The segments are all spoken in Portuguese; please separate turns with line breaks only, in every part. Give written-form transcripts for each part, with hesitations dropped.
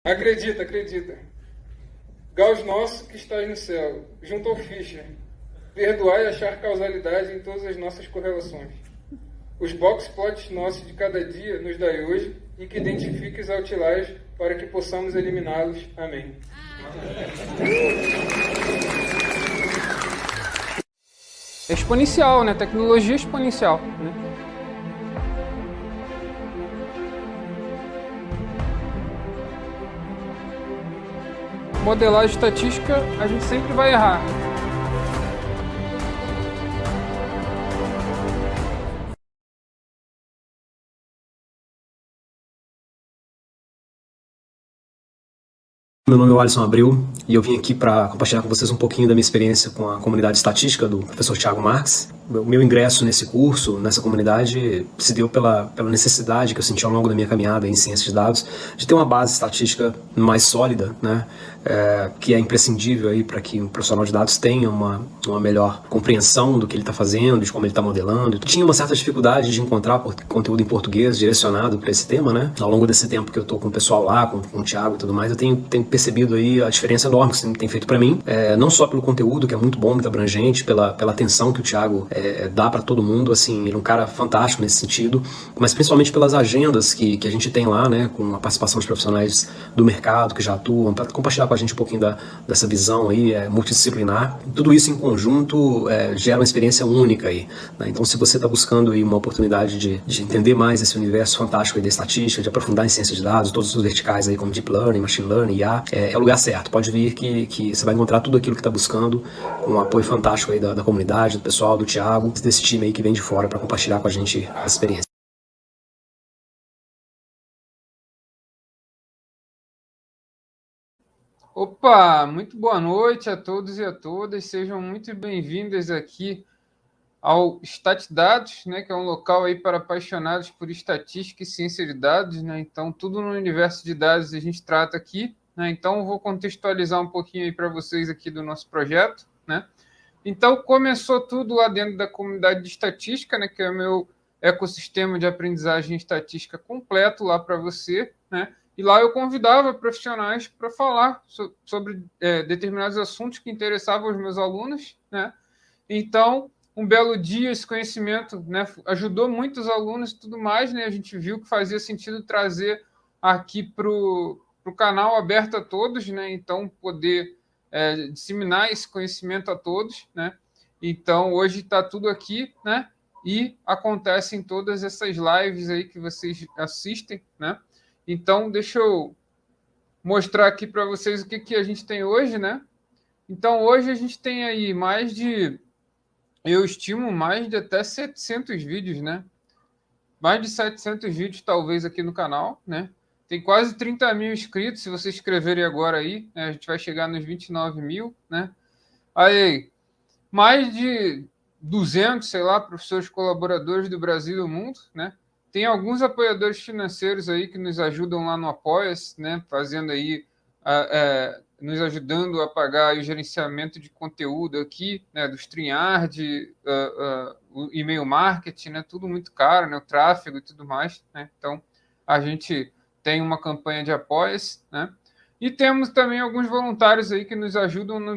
Acredita, acredita. Gauss nosso que estás no céu, junto ao Fischer, perdoai e achar causalidade em todas as nossas correlações. Os box plots nossos de cada dia nos dai hoje e que identifiques outliers para que possamos eliminá-los. Amém.
É exponencial, né? Tecnologia exponencial, né? Modelagem estatística, a gente sempre vai errar.
Meu nome é Alisson Abreu e eu vim aqui para compartilhar com vocês um pouquinho da minha experiência com a comunidade estatística do professor Thiago Marx. O meu ingresso nesse curso, nessa comunidade, se deu pela necessidade que eu senti ao longo da minha caminhada em ciências de dados de ter uma base estatística mais sólida, né? Que é imprescindível aí para que um profissional de dados tenha uma melhor compreensão do que ele está fazendo, de como ele está modelando. Tinha uma certa dificuldade de encontrar conteúdo em português direcionado para esse tema, né? Ao longo desse tempo que eu estou com o pessoal lá, com o Thiago e tudo mais, eu tenho percebido aí a diferença enorme que isso tem feito para mim, não só pelo conteúdo, que é muito bom, muito abrangente, pela atenção que o Thiago dá para todo mundo, assim, ele é um cara fantástico nesse sentido, mas principalmente pelas agendas que a gente tem lá, né, com a participação de profissionais do mercado que já atuam, para compartilhar com a gente um pouquinho dessa visão aí multidisciplinar. Tudo isso em conjunto gera uma experiência única aí, né? Então, se você está buscando aí uma oportunidade de entender mais esse universo fantástico aí da estatística, de aprofundar em ciência de dados, todos os verticais aí como Deep Learning, Machine Learning, IA, é o lugar certo. Pode vir que você vai encontrar tudo aquilo que está buscando, com um apoio fantástico aí da comunidade, do pessoal, do Thiago, desse time aí que vem de fora para compartilhar com a gente a experiência.
Opa, muito boa noite a todos e a todas. Sejam muito bem-vindas aqui ao StatDados, né, que é um local aí para apaixonados por estatística e ciência de dados, né? Então, tudo no universo de dados a gente trata aqui, né? Então, eu vou contextualizar um pouquinho aí para vocês aqui do nosso projeto, né? Então, começou tudo lá dentro da comunidade de estatística, né, que é o meu ecossistema de aprendizagem estatística completo lá para você, né? E lá eu convidava profissionais para falar sobre determinados assuntos que interessavam os meus alunos, né? Então, um belo dia, esse conhecimento, né, ajudou muitos alunos e tudo mais, né? A gente viu que fazia sentido trazer aqui para o canal aberto a todos, né? Então, poder disseminar esse conhecimento a todos, né? Então, hoje está tudo aqui, né? E acontecem todas essas lives aí que vocês assistem, né? Então, deixa eu mostrar aqui para vocês o que a gente tem hoje, né? Então, hoje a gente tem aí eu estimo mais de até 700 vídeos, né? Mais de 700 vídeos, talvez, aqui no canal, né? Tem quase 30 mil inscritos, se vocês inscreverem agora aí, né? A gente vai chegar nos 29 mil, né? Aí, mais de 200, sei lá, professores colaboradores do Brasil e do mundo, né? Tem alguns apoiadores financeiros aí que nos ajudam lá no Apoia-se, né? Fazendo aí, nos ajudando a pagar o gerenciamento de conteúdo aqui, né? Do StreamYard, o e-mail marketing, né? Tudo muito caro, né? O tráfego e tudo mais, né? Então, a gente tem uma campanha de Apoia-se, né? E temos também alguns voluntários aí que nos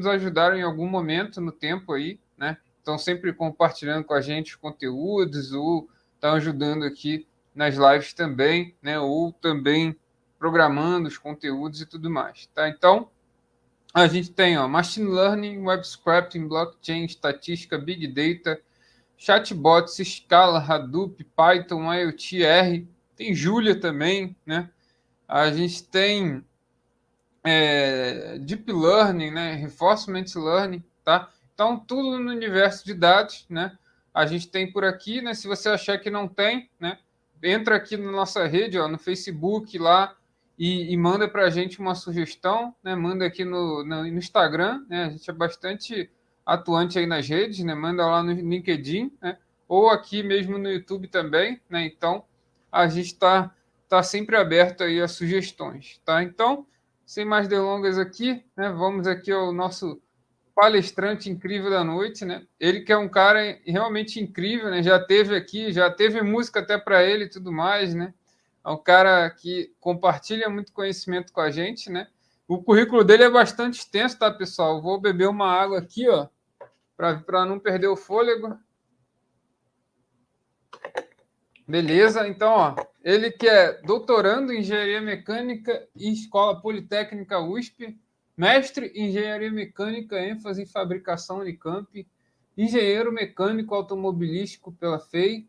ajudaram em algum momento no tempo aí, né? Estão sempre compartilhando com a gente os conteúdos, ou estão ajudando aqui nas lives também, né? Ou também programando os conteúdos e tudo mais, tá? Então, a gente tem, ó, Machine Learning, Web Scraping, Blockchain, Estatística, Big Data, Chatbots, Scala, Hadoop, Python, IoT, R. Tem Julia também, né? A gente tem Deep Learning, né, Reinforcement Learning, tá? Então, tudo no universo de dados, né? A gente tem por aqui, né? Se você achar que não tem, né? Entra aqui na nossa rede, ó, no Facebook lá e manda para a gente uma sugestão, né? Manda aqui no Instagram, né? A gente é bastante atuante aí nas redes, né? Manda lá no LinkedIn, né? Ou aqui mesmo no YouTube também, né? Então, a gente tá sempre aberto aí a sugestões, tá? Então, sem mais delongas aqui, né? Vamos aqui ao nosso palestrante incrível da noite, né? Ele que é um cara realmente incrível, né? Já teve aqui, já teve música até para ele e tudo mais, né? É um cara que compartilha muito conhecimento com a gente, né? O currículo dele é bastante extenso, tá, pessoal? Vou beber uma água aqui, ó, para não perder o fôlego. Beleza, então, ó, ele que é doutorando em Engenharia Mecânica e Escola Politécnica USP, mestre em Engenharia Mecânica, ênfase em fabricação Unicamp, engenheiro mecânico automobilístico pela FEI,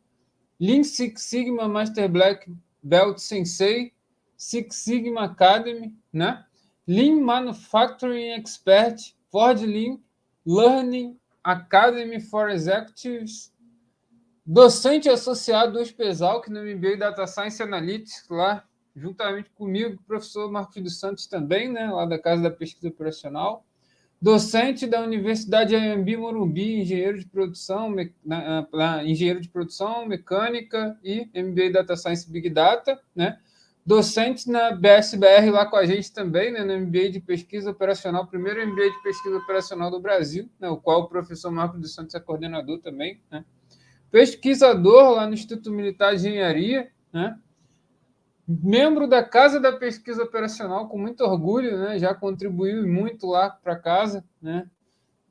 Lean Six Sigma Master Black Belt Sensei, Six Sigma Academy, né? Lean Manufacturing Expert, Ford Lean Learning Academy for Executives, docente associado do Espesal, no MBA Data Science Analytics, lá, juntamente comigo, o professor Marcos dos Santos também, né, lá da Casa da Pesquisa Operacional. Docente da Universidade Anhembi Morumbi, engenheiro de produção, mecânica e MBA Data Science Big Data, né? Docente na BSBR lá com a gente também, né, no MBA de Pesquisa Operacional, primeiro MBA de Pesquisa Operacional do Brasil, né, o qual o professor Marcos dos Santos é coordenador também, né? Pesquisador lá no Instituto Militar de Engenharia, né? Membro da Casa da Pesquisa Operacional, com muito orgulho, né? Já contribuiu muito lá para a casa, né?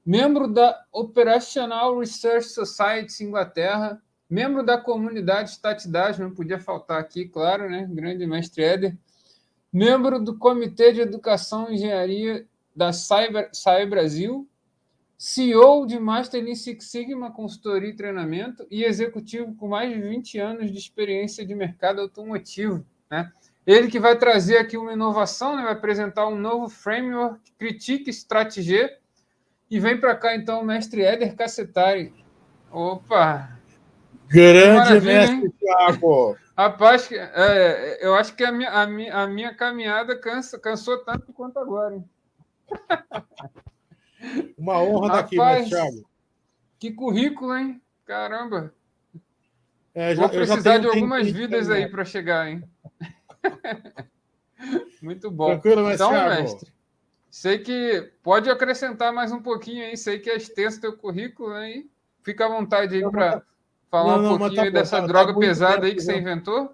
Membro da Operational Research Society Inglaterra, membro da comunidade Statidade, não podia faltar aqui, claro, né? Grande mestre Éder. Membro do Comitê de Educação e Engenharia da SAE Brasil, CEO de Master Lean Six Sigma, consultoria e treinamento, e executivo com mais de 20 anos de experiência de mercado automotivo, né? Ele que vai trazer aqui uma inovação, né? Vai apresentar um novo framework, Critique Stratégie, e vem para cá, então, o mestre Éder Cassetari. Opa!
Grande mestre Thiago!
Rapaz, eu acho que a minha caminhada cansou tanto quanto agora, hein?
Uma honra estar aqui, mestre Thiago.
Que currículo, hein? Caramba!
Vou
já precisar de algumas vidas aí para chegar, hein? Muito bom.
Tranquilo, mestre
então,
Thiago.
Mestre, sei que pode acrescentar mais um pouquinho aí, sei que é extenso teu currículo, né? E fica à vontade aí para falar um pouquinho aí dessa droga pesada aí que você inventou.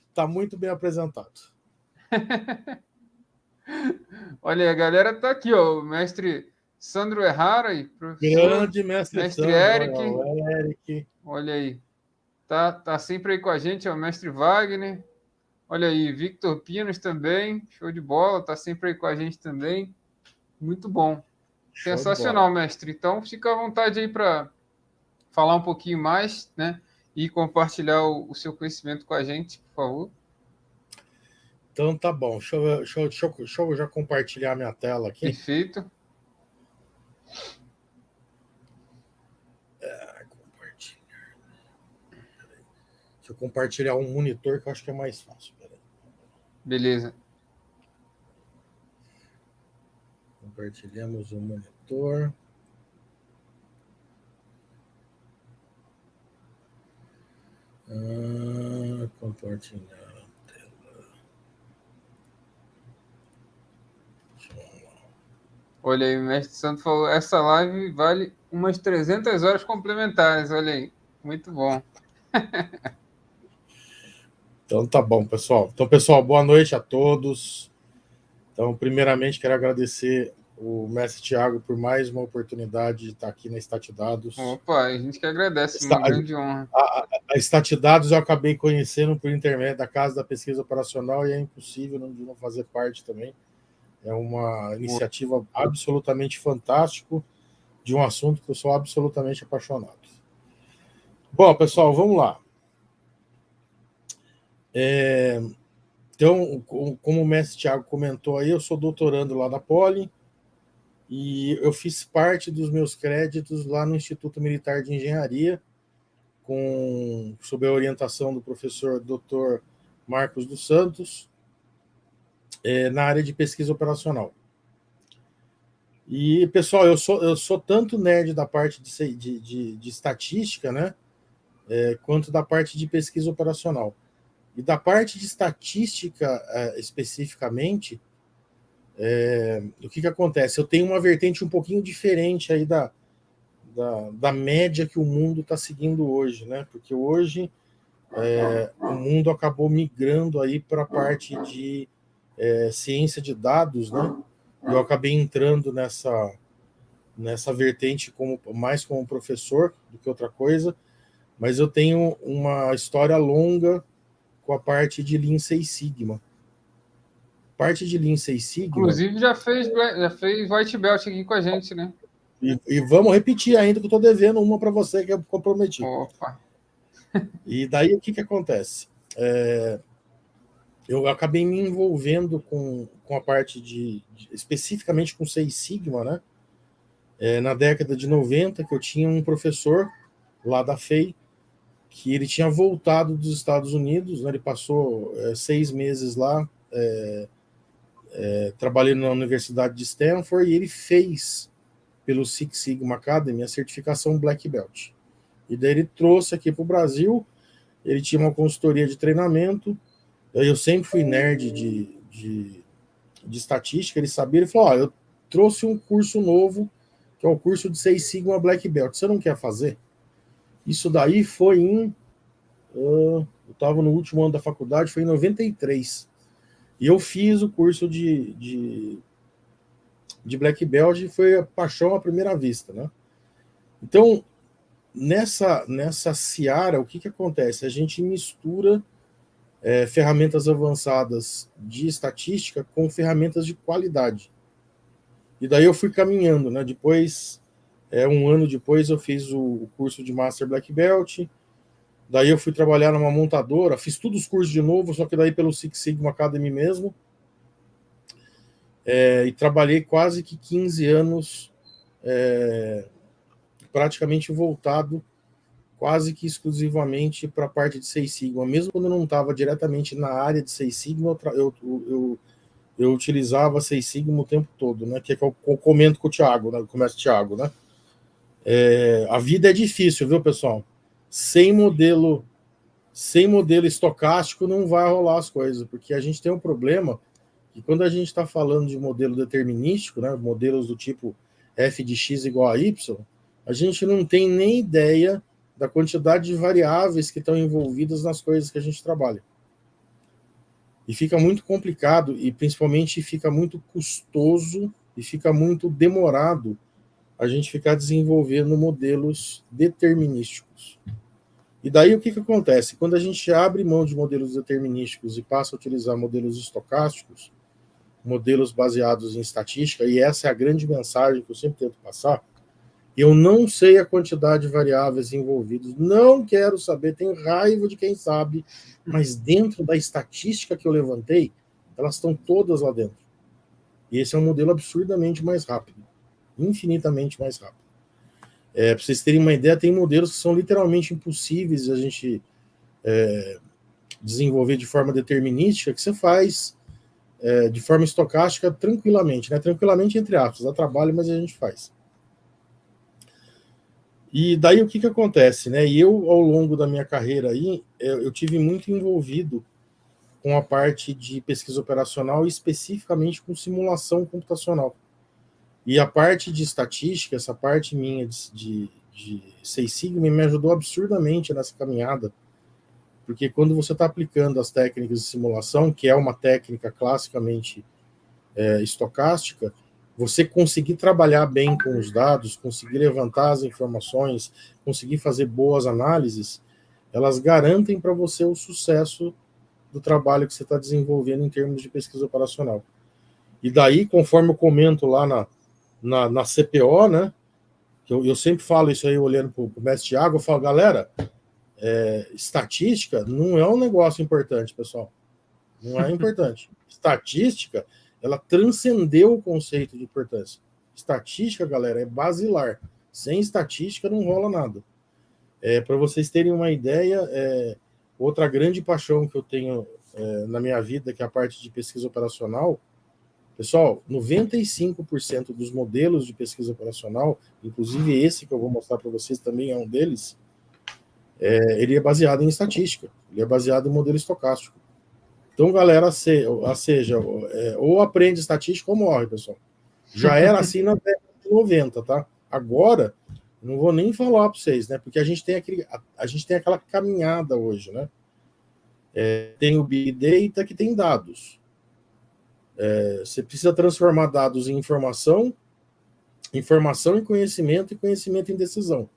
Está muito bem apresentado.
Olha, a galera tá aqui, ó, o mestre Sandro Errara e professor.
Grande mestre Sandro,
Eric. Olha aí. Tá sempre aí com a gente, é o mestre Wagner. Olha aí, Victor Pinos também, show de bola, tá sempre aí com a gente também. Muito bom. Sensacional, mestre. Então, fica à vontade aí para falar um pouquinho mais, né? E compartilhar o seu conhecimento com a gente, por favor.
Então, tá bom. Deixa eu já compartilhar minha tela aqui.
Perfeito.
Deixa eu compartilhar um monitor que eu acho que é mais fácil.
Beleza.
Compartilhamos o monitor. Compartilhar a tela.
Olha aí, o mestre Santo falou, essa live vale umas 300 horas complementares, olha aí. Muito bom.
Então tá bom, pessoal. Então, pessoal, boa noite a todos. Então, primeiramente, quero agradecer o mestre Thiago por mais uma oportunidade de estar aqui na Statidados.
Opa, a gente que agradece, uma grande honra.
A Statidados eu acabei conhecendo por intermédio da Casa da Pesquisa Operacional e é impossível de não fazer parte também. É uma iniciativa absolutamente fantástica de um assunto que eu sou absolutamente apaixonado. Bom, pessoal, vamos lá. Então, como o mestre Thiago comentou aí, eu sou doutorando lá da Poli e eu fiz parte dos meus créditos lá no Instituto Militar de Engenharia, sob a orientação do professor Dr. Marcos dos Santos, na área de pesquisa operacional. E, pessoal, eu sou tanto nerd da parte de estatística, né, quanto da parte de pesquisa operacional. E da parte de estatística, especificamente, o que acontece? Eu tenho uma vertente um pouquinho diferente aí da média que o mundo está seguindo hoje, né? Porque hoje o mundo acabou migrando aí para a parte de ciência de dados, né? Eu acabei entrando nessa vertente mais como professor do que outra coisa, mas eu tenho uma história longa com a parte de Lean Six Sigma. Parte de Lean Six Sigma...
Inclusive, já fez White Belt aqui com a gente, né?
E vamos repetir ainda, que eu estou devendo uma para você, que eu comprometi.
Opa!
E daí, o que acontece? Eu acabei me envolvendo com a parte especificamente com Six Sigma, né? Na década de 90, que eu tinha um professor lá da FEI, que ele tinha voltado dos Estados Unidos, né? Ele passou 6 meses lá, trabalhando na Universidade de Stanford, e ele fez, pelo Six Sigma Academy, a certificação Black Belt. E daí ele trouxe aqui para o Brasil, ele tinha uma consultoria de treinamento, eu sempre fui nerd de estatística, ele sabia, ele falou, eu trouxe um curso novo, que é o curso de Six Sigma Black Belt, você não quer fazer? Isso daí foi eu estava no último ano da faculdade, foi em 93, e eu fiz o curso de Black Belt, e foi a paixão à primeira vista, né? Então, nessa seara, o que acontece? A gente mistura ferramentas avançadas de estatística com ferramentas de qualidade. E daí eu fui caminhando, né? Depois, um ano depois, eu fiz o curso de Master Black Belt. Daí eu fui trabalhar numa montadora, fiz todos os cursos de novo, só que daí pelo Six Sigma Academy mesmo. E trabalhei quase que 15 anos praticamente voltado quase que exclusivamente para a parte de Six Sigma. Mesmo quando eu não estava diretamente na área de Six Sigma, eu utilizava Six Sigma o tempo todo, né? Que é que eu comento com o Thiago, né? Começo Thiago, né? A vida é difícil, viu, pessoal? Sem modelo estocástico não vai rolar as coisas, porque a gente tem um problema que quando a gente está falando de modelo determinístico, né? Modelos do tipo f de x igual a y, a gente não tem nem ideia da quantidade de variáveis que estão envolvidas nas coisas que a gente trabalha. E fica muito complicado, e principalmente fica muito custoso e fica muito demorado a gente ficar desenvolvendo modelos determinísticos. E daí o que acontece? Quando a gente abre mão de modelos determinísticos e passa a utilizar modelos estocásticos, modelos baseados em estatística, e essa é a grande mensagem que eu sempre tento passar, eu não sei a quantidade de variáveis envolvidas, não quero saber, tenho raiva de quem sabe, mas dentro da estatística que eu levantei, elas estão todas lá dentro. E esse é um modelo absurdamente mais rápido, infinitamente mais rápido. Para vocês terem uma ideia, tem modelos que são literalmente impossíveis de a gente desenvolver de forma determinística, que você faz de forma estocástica tranquilamente, né? Tranquilamente entre aspas, dá trabalho, mas a gente faz. E daí o que acontece, né? E eu, ao longo da minha carreira aí, eu tive muito envolvido com a parte de pesquisa operacional e especificamente com simulação computacional. E a parte de estatística, essa parte minha de Six Sigma me ajudou absurdamente nessa caminhada, porque quando você está aplicando as técnicas de simulação, que é uma técnica classicamente estocástica, você conseguir trabalhar bem com os dados, conseguir levantar as informações, conseguir fazer boas análises, elas garantem para você o sucesso do trabalho que você está desenvolvendo em termos de pesquisa operacional. E daí, conforme eu comento lá na CPO, né, que eu sempre falo isso aí, olhando para o mestre Thiago, eu falo, galera, estatística não é um negócio importante, pessoal. Não é importante. Estatística, ela transcendeu o conceito de importância. Estatística, galera, é basilar. Sem estatística não rola nada. Para vocês terem uma ideia, outra grande paixão que eu tenho na minha vida, que é a parte de pesquisa operacional, pessoal, 95% dos modelos de pesquisa operacional, inclusive esse que eu vou mostrar para vocês também é um deles, ele é baseado em estatística, ele é baseado em modelo estocástico. Então, galera, seja, ou aprende estatística ou morre, pessoal. Já era assim na década de 90, tá? Agora, não vou nem falar para vocês, né? Porque a gente tem aquela caminhada hoje, né? Tem o Big Data, que tem dados. Você precisa transformar dados em informação em conhecimento, e conhecimento em decisão.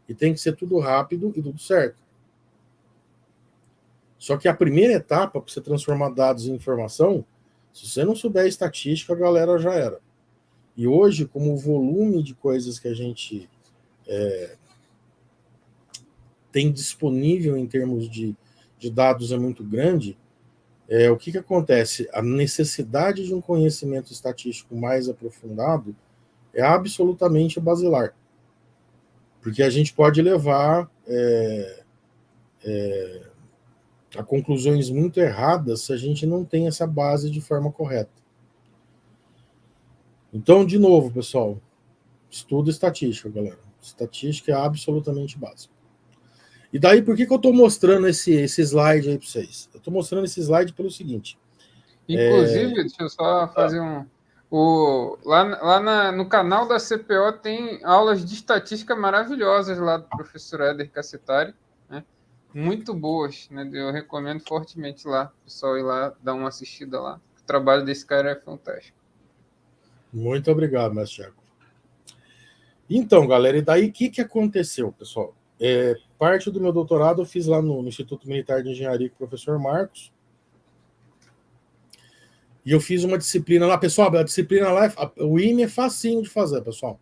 E tem que ser tudo rápido e tudo certo. Só que a primeira etapa para você transformar dados em informação, se você não souber estatística, a galera já era. E hoje, como o volume de coisas que a gente tem disponível em termos de dados é muito grande, o que acontece? A necessidade de um conhecimento estatístico mais aprofundado é absolutamente basilar. Porque a gente pode levar a conclusões muito erradas se a gente não tem essa base de forma correta. Então, de novo, pessoal, estuda estatística, galera. Estatística é absolutamente básica. E daí, por que eu estou mostrando esse slide aí para vocês? Eu estou mostrando esse slide pelo seguinte.
Inclusive, deixa eu só fazer no canal da CPO tem aulas de estatística maravilhosas lá do professor Éder Cassetari, né? Muito boas, né? Eu recomendo fortemente lá, o pessoal ir lá dar uma assistida lá. O trabalho desse cara é fantástico.
Muito obrigado, mestre Thiago. Então, galera, e daí o que aconteceu, pessoal? Parte do meu doutorado eu fiz lá no Instituto Militar de Engenharia com o professor Marcos. E eu fiz uma disciplina lá, pessoal, a disciplina lá, o IME é facinho de fazer, pessoal.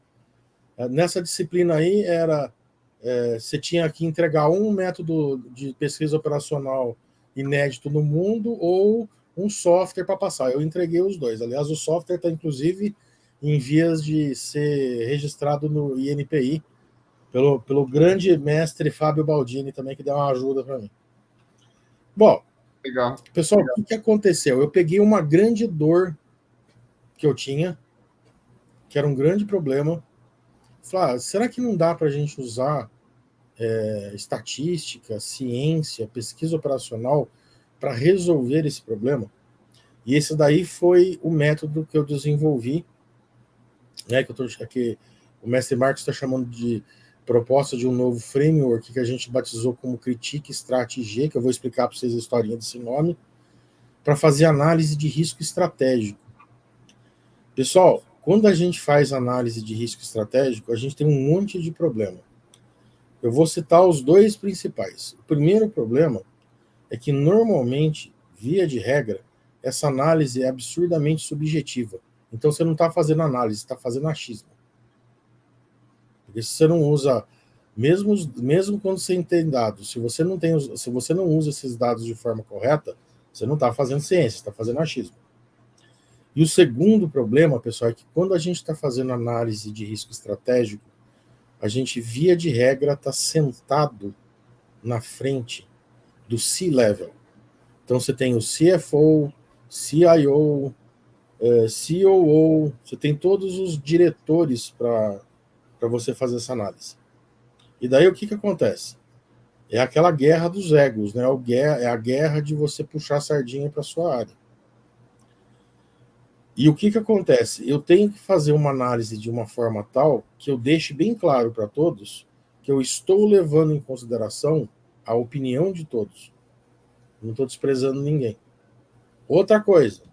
Nessa disciplina aí você tinha que entregar um método de pesquisa operacional inédito no mundo ou um software para passar. Eu entreguei os dois. Aliás, o software está, inclusive, em vias de ser registrado no INPI, pelo grande mestre Fábio Baldini também, que deu uma ajuda para mim. Bom,
legal.
Pessoal, o que aconteceu? Eu peguei uma grande dor que eu tinha, que era um grande problema. Falei, será que não dá para a gente usar estatística, ciência, pesquisa operacional para resolver esse problema? E esse daí foi o método que eu desenvolvi, né, que o mestre Marcos está chamando de proposta de um novo framework que a gente batizou como Critique Stratégie, que eu vou explicar para vocês a historinha desse nome, para fazer análise de risco estratégico. Pessoal, quando a gente faz análise de risco estratégico, a gente tem um monte de problema. Eu vou citar os dois principais. O primeiro problema é que, normalmente, via de regra, essa análise é absurdamente subjetiva. Então, você não está fazendo análise, você está fazendo achismo. Porque se você não usa, mesmo quando você tem dados, se você não usa esses dados de forma correta, você não está fazendo ciência, você está fazendo achismo. E o segundo problema, pessoal, é que quando a gente está fazendo análise de risco estratégico, a gente, via de regra, está sentado na frente do C-Level. Então, você tem o CFO, CIO, COO, você tem todos os diretores para você fazer essa análise. E daí o que acontece? É aquela guerra dos egos, né? É a guerra de você puxar a sardinha para sua área. E o que acontece? Eu tenho que fazer uma análise de uma forma tal que eu deixe bem claro para todos que eu estou levando em consideração a opinião de todos. Não estou desprezando ninguém. Outra coisa,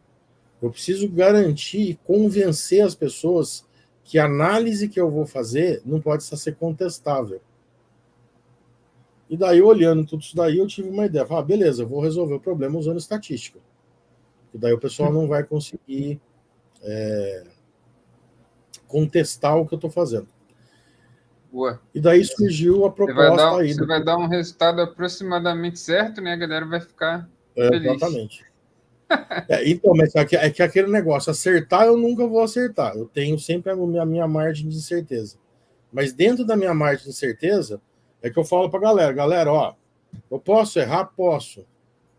eu preciso garantir e convencer as pessoas que a análise que eu vou fazer não pode ser contestável. E daí, olhando tudo isso daí, eu tive uma ideia. Falei, beleza, eu vou resolver o problema usando estatística. E daí o pessoal não vai conseguir contestar o que eu estou fazendo.
Boa.
E daí surgiu a proposta aí.
Você vai dar um resultado aproximadamente certo, né? A galera vai ficar feliz.
Exatamente. Então, mas é que aquele negócio, acertar eu nunca vou acertar. Eu tenho sempre a minha margem de certeza. Mas dentro da minha margem de certeza, é que eu falo para a galera, ó, eu posso errar? Posso.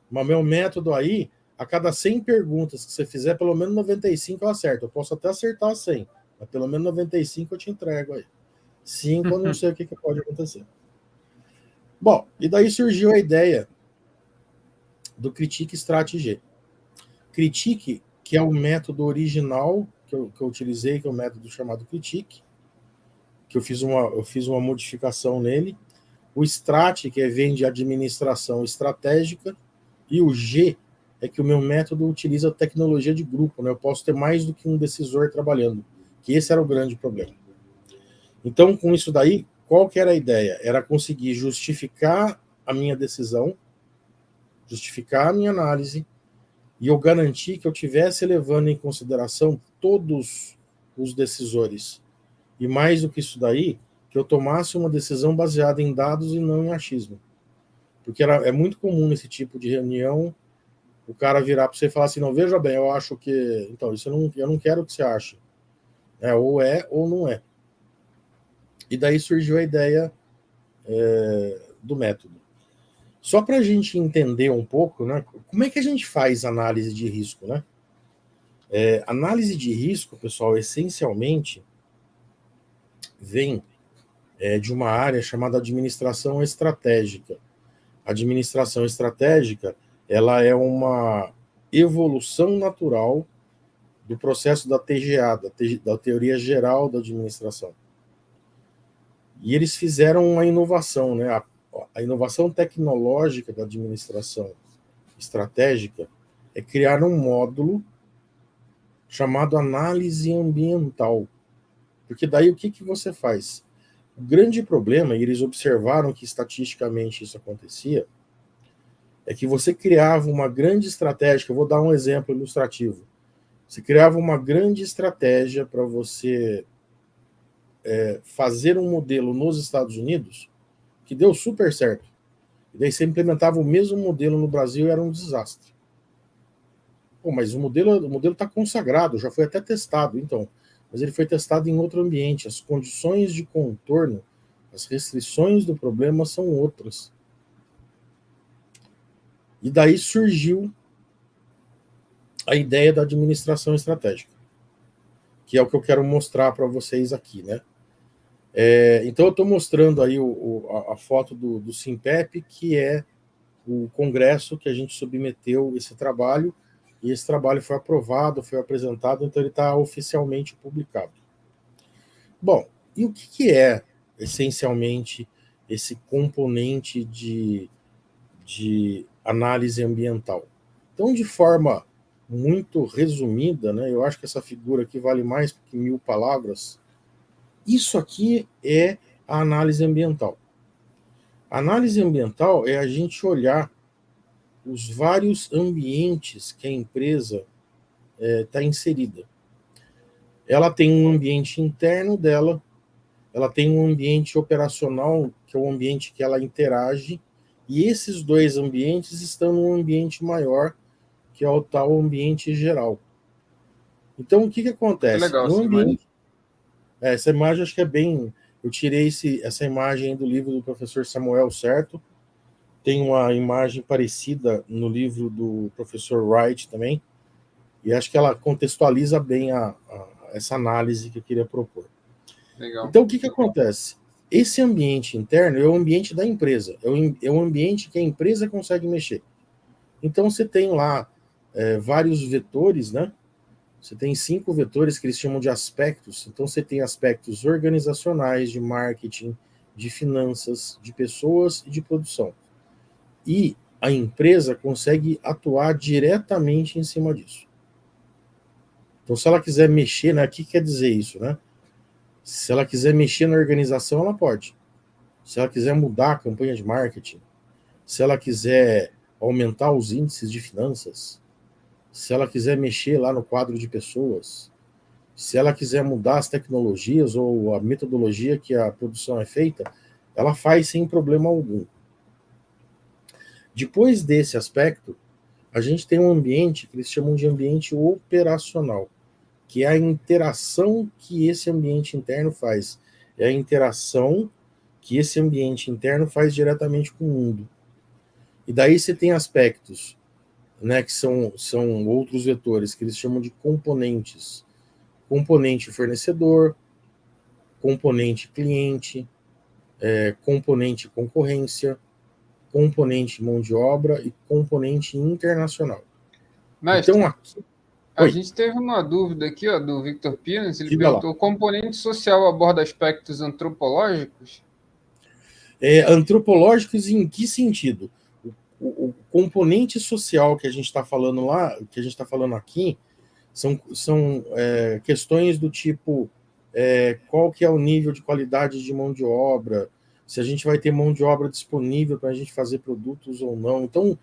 Mas meu método aí, a cada 100 perguntas que você fizer, pelo menos 95 eu acerto. Eu posso até acertar 100, mas pelo menos 95 eu te entrego aí. 5 eu não sei o que pode acontecer. Bom, e daí surgiu a ideia do Critique Stratégie. Critique, que é o método original que eu utilizei, que é o método chamado Critique, que eu fiz uma modificação nele. O Strat, que vem de administração estratégica, E o G é que o meu método utiliza tecnologia de grupo, né? Eu posso ter mais do que um decisor trabalhando, que esse era o grande problema. Então, com isso daí, qual que era a ideia? Era conseguir justificar a minha decisão, justificar a minha análise, e eu garantir que eu estivesse levando em consideração todos os decisores. E mais do que isso daí, que eu tomasse uma decisão baseada em dados e não em achismo. Porque é muito comum nesse tipo de reunião o cara virar para você e falar assim, não, veja bem, eu acho que... Então, isso eu não quero que você ache. Ou é ou não é. E daí surgiu a ideia do método. Só para a gente entender um pouco, né, como é que a gente faz análise de risco, né? Análise de risco, pessoal, essencialmente vem de uma área chamada administração estratégica. A administração estratégica, ela é uma evolução natural do processo da TGA, da Teoria Geral da Administração. E eles fizeram uma inovação, né? A inovação tecnológica da administração estratégica é criar um módulo chamado análise ambiental. Porque daí o que você faz? O grande problema, e eles observaram que estatisticamente isso acontecia, é que você criava uma grande estratégia, eu vou dar um exemplo ilustrativo. Você criava uma grande estratégia para você fazer um modelo nos Estados Unidos que deu super certo. E daí você implementava o mesmo modelo no Brasil e era um desastre. Pô, mas o modelo está consagrado, já foi até testado, então. Mas ele foi testado em outro ambiente. As condições de contorno, as restrições do problema são outras. E daí surgiu a ideia da administração estratégica, que é o que eu quero mostrar para vocês aqui, né? Então eu estou mostrando aí a foto do Simpep, que é o congresso que a gente submeteu esse trabalho, e esse trabalho foi aprovado, foi apresentado, então ele está oficialmente publicado. Bom, e o que é, essencialmente, esse componente de análise ambiental? Então, de forma muito resumida, né, eu acho que essa figura aqui vale mais que 1000 palavras. Isso aqui é a análise ambiental. A análise ambiental é a gente olhar os vários ambientes que a empresa está inserida. Ela tem um ambiente interno dela, ela tem um ambiente operacional, que é o ambiente que ela interage, e esses dois ambientes estão num ambiente maior, que é o tal ambiente geral. Então, o que acontece?
Legal,
no ambiente... Essa imagem acho que é bem... Eu tirei essa imagem do livro do professor Samuel Certo. Tem uma imagem parecida no livro do professor Wright também. E acho que ela contextualiza bem essa análise que eu queria propor.
Legal.
Então, o que acontece? Esse ambiente interno é o ambiente da empresa. É o ambiente que a empresa consegue mexer. Então, você tem lá vários vetores, né? Você tem 5 vetores que eles chamam de aspectos. Então, você tem aspectos organizacionais, de marketing, de finanças, de pessoas e de produção. E a empresa consegue atuar diretamente em cima disso. Então, se ela quiser mexer, né, o que quer dizer isso, né? Se ela quiser mexer na organização, ela pode. Se ela quiser mudar a campanha de marketing, se ela quiser aumentar os índices de finanças, se ela quiser mexer lá no quadro de pessoas, se ela quiser mudar as tecnologias ou a metodologia que a produção é feita, ela faz sem problema algum. Depois desse aspecto, a gente tem um ambiente que eles chamam de ambiente operacional, que é a interação que esse ambiente interno faz. É a interação que esse ambiente interno faz diretamente com o mundo. E daí você tem aspectos, né, que são outros vetores, que eles chamam de componentes. Componente fornecedor, componente cliente, componente concorrência, componente mão de obra e componente internacional.
Mestre,
então, aqui...
A gente teve uma dúvida aqui, ó, do Victor Pires. Ele perguntou:
lá.
o componente social aborda aspectos antropológicos?
Antropológicos em que sentido? o componente social que a gente está falando lá, que a gente está falando aqui, são questões do tipo qual que é o nível de qualidade de mão de obra, se a gente vai ter mão de obra disponível para a gente fazer produtos ou não. Então,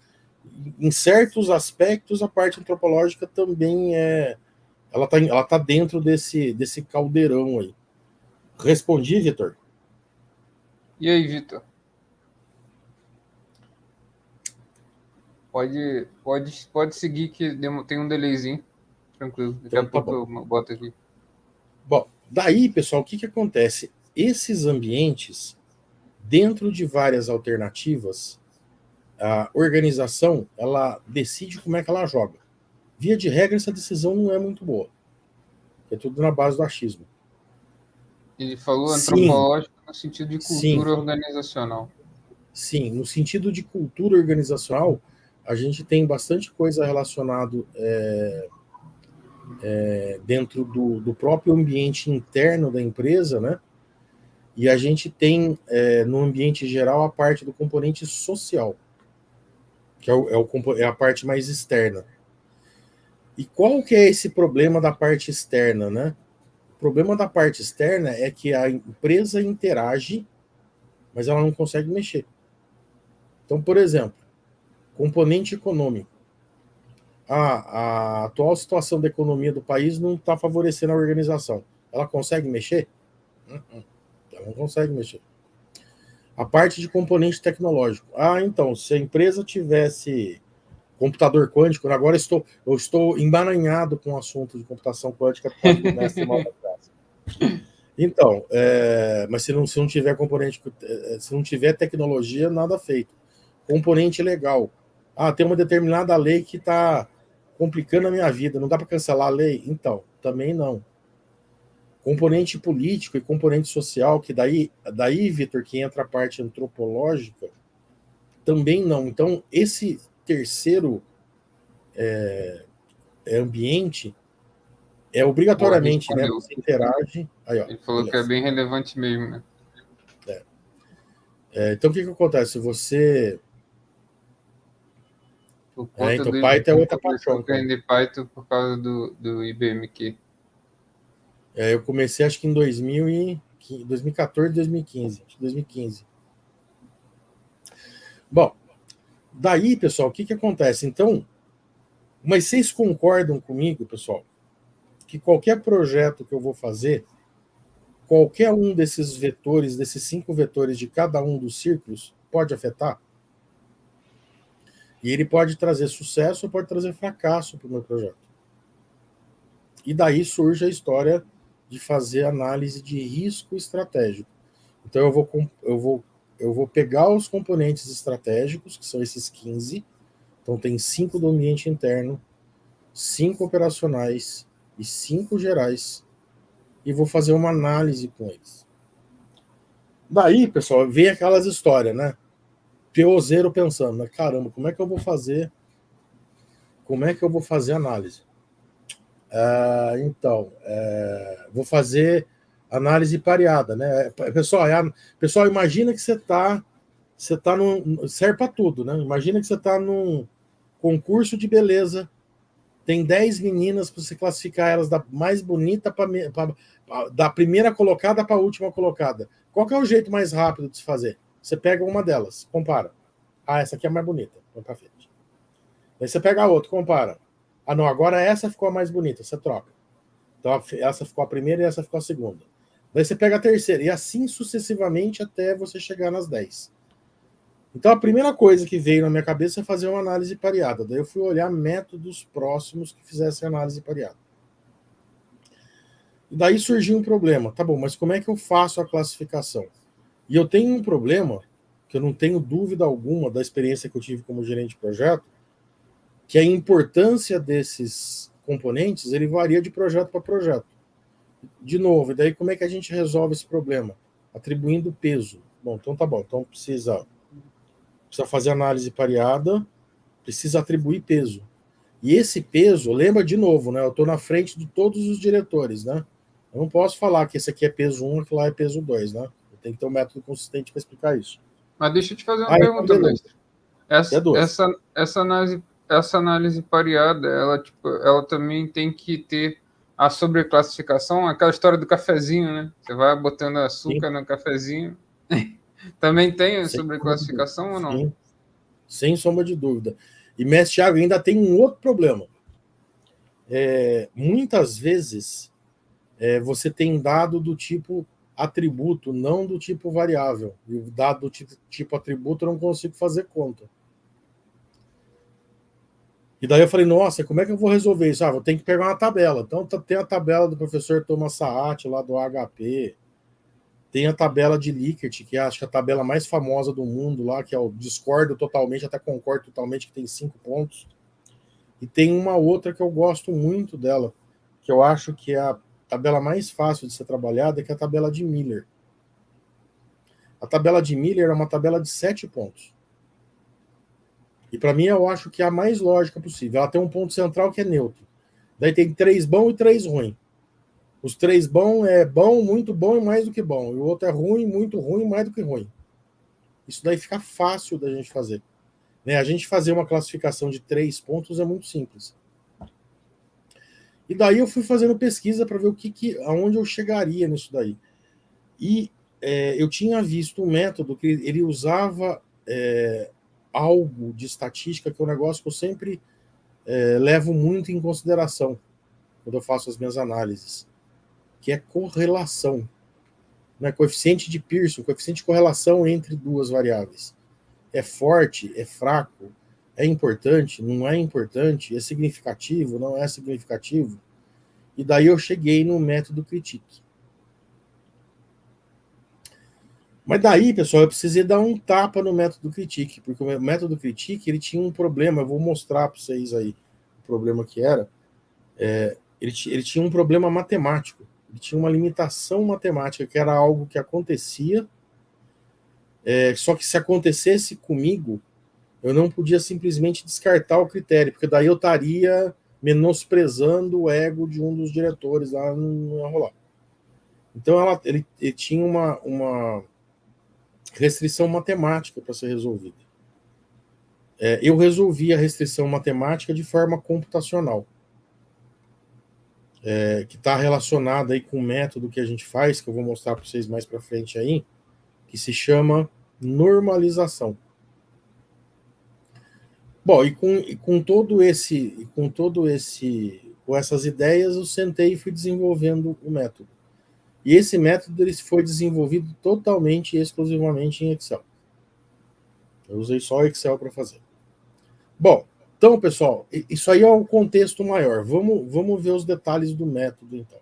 em certos aspectos, a parte antropológica também ela tá dentro desse caldeirão aí. Respondi, Vitor?
E aí, Vitor? Pode seguir que tem um delayzinho. Tranquilo. Daqui
Então,
a pouco eu boto aqui.
Bom, daí, pessoal, o que acontece? Esses ambientes, dentro de várias alternativas, a organização, ela decide como é que ela joga. Via de regra, essa decisão não é muito boa. É tudo na base do achismo.
Ele falou
Sim,
antropológico no sentido de cultura organizacional.
Sim, no sentido de cultura organizacional, a gente tem bastante coisa relacionada dentro do próprio ambiente interno da empresa, né? E a gente tem, no ambiente geral, a parte do componente social, que é a parte mais externa. E qual que é esse problema da parte externa, né? O problema da parte externa é que a empresa interage, mas ela não consegue mexer. Então, por exemplo, componente econômico. A atual situação da economia do país não está favorecendo a organização. Ela consegue mexer? Ela não consegue mexer. A parte de componente tecnológico. Então, se a empresa tivesse computador quântico, agora eu estou emaranhado com o assunto de computação quântica por causa do mestre Malta Graça. Então, mas se não tiver componente, se não tiver tecnologia, nada feito. Componente legal. Tem uma determinada lei que está complicando a minha vida, não dá para cancelar a lei? Então, também não. Componente político e componente social, que daí Vitor, que entra a parte antropológica, também não. Então, esse terceiro ambiente obrigatoriamente, né? Você interage. Aí, ó,
ele falou beleza. Que é bem relevante mesmo, né?
Então, o que acontece? Você...
então
Python é outra paixão.
Aprender Python por causa do IBMQ.
Eu comecei, acho que em 2014, 2015. Acho que 2015. Bom, daí, pessoal, o que acontece? Então, mas vocês concordam comigo, pessoal, que qualquer projeto que eu vou fazer, qualquer um desses vetores, desses 5 vetores de cada um dos círculos, pode afetar? E ele pode trazer sucesso ou pode trazer fracasso para o meu projeto. E daí surge a história de fazer análise de risco estratégico. Então eu vou pegar os componentes estratégicos, que são esses 15, então tem 5 do ambiente interno, 5 operacionais e 5 gerais, e vou fazer uma análise com eles. Daí, pessoal, vem aquelas histórias, né? POzeiro pensando, né? Caramba, como é que eu vou fazer análise? Vou fazer análise pareada, né? Pessoal, imagina que você tá serve para tudo, né? Imagina que você está num concurso de beleza, tem 10 meninas para você classificar elas da mais bonita da primeira colocada para a última colocada. Qual que é o jeito mais rápido de se fazer? Você pega uma delas, compara. Essa aqui é a mais bonita, põe para frente. Aí você pega a outra, compara. Não, agora essa ficou a mais bonita, você troca. Então essa ficou a primeira e essa ficou a segunda. Daí você pega a terceira, e assim sucessivamente até você chegar nas 10. Então a primeira coisa que veio na minha cabeça é fazer uma análise pareada. Daí eu fui olhar métodos próximos que fizessem análise pareada. E daí surgiu um problema. Tá bom, mas como é que eu faço a classificação? E eu tenho um problema, que eu não tenho dúvida alguma da experiência que eu tive como gerente de projeto, que a importância desses componentes, ele varia de projeto para projeto. De novo, e daí como é que a gente resolve esse problema? Atribuindo peso. Bom, então tá bom. Então precisa fazer análise pareada, precisa atribuir peso. E esse peso, lembra de novo, né? Eu estou na frente de todos os diretores, né? Eu não posso falar que esse aqui é peso 1, aquilo lá é peso 2, né? Eu tenho que ter um método consistente para explicar isso.
Mas deixa eu te fazer uma pergunta, mestre. Essa,
duas.
essa análise pareada, ela também tem que ter a sobreclassificação, aquela história do cafezinho, né? Você vai botando açúcar
Sim.
no cafezinho. Também tem a
Sem sombra de dúvida.
sobreclassificação ou não?
Sim, sem sombra de dúvida. E, mestre Thiago, ainda tem um outro problema. Muitas vezes você tem dado do tipo atributo, não do tipo variável. E o dado do tipo atributo eu não consigo fazer conta. E daí eu falei, nossa, como é que eu vou resolver isso? Vou ter que pegar uma tabela. Então tem a tabela do professor Thomas Saat, lá do HP. Tem a tabela de Likert, que acho que é a tabela mais famosa do mundo lá, que é o discordo totalmente, até concordo totalmente, que tem 5 pontos. E tem uma outra que eu gosto muito dela, que eu acho que é a tabela mais fácil de ser trabalhada, que é a tabela de Miller. A tabela de Miller é uma tabela de 7 pontos. E para mim eu acho que é a mais lógica possível. Ela tem um ponto central que é neutro. Daí tem 3 bom e 3 ruim. Os 3 bom é bom, muito bom e mais do que bom. E o outro é ruim, muito ruim e mais do que ruim. Isso daí fica fácil da gente fazer. A gente fazer uma classificação de 3 pontos é muito simples. E daí eu fui fazendo pesquisa para ver aonde eu chegaria nisso daí. E eu tinha visto um método que ele usava algo de estatística, que é um negócio que eu sempre levo muito em consideração quando eu faço as minhas análises, que é correlação. Coeficiente de Pearson, coeficiente de correlação entre duas variáveis. É forte, é fraco, é importante, não é importante, é significativo, não é significativo. E daí eu cheguei no método Critique. Mas daí, pessoal, eu precisei dar um tapa no método Critique, porque o método Critique ele tinha um problema, eu vou mostrar para vocês aí o problema que era. Ele tinha um problema matemático, ele tinha uma limitação matemática, que era algo que acontecia, só que se acontecesse comigo, eu não podia simplesmente descartar o critério, porque daí eu estaria menosprezando o ego de um dos diretores, lá não ia rolar. Então ele tinha uma restrição matemática para ser resolvida. Eu resolvi a restrição matemática de forma computacional, que está relacionada aí com o método que a gente faz, que eu vou mostrar para vocês mais para frente aí, que se chama normalização. Bom, com essas ideias, eu sentei e fui desenvolvendo o método. E esse método ele foi desenvolvido totalmente e exclusivamente em Excel. Eu usei só o Excel para fazer. Bom, então, pessoal, isso aí é o contexto maior. Vamos ver os detalhes do método, então.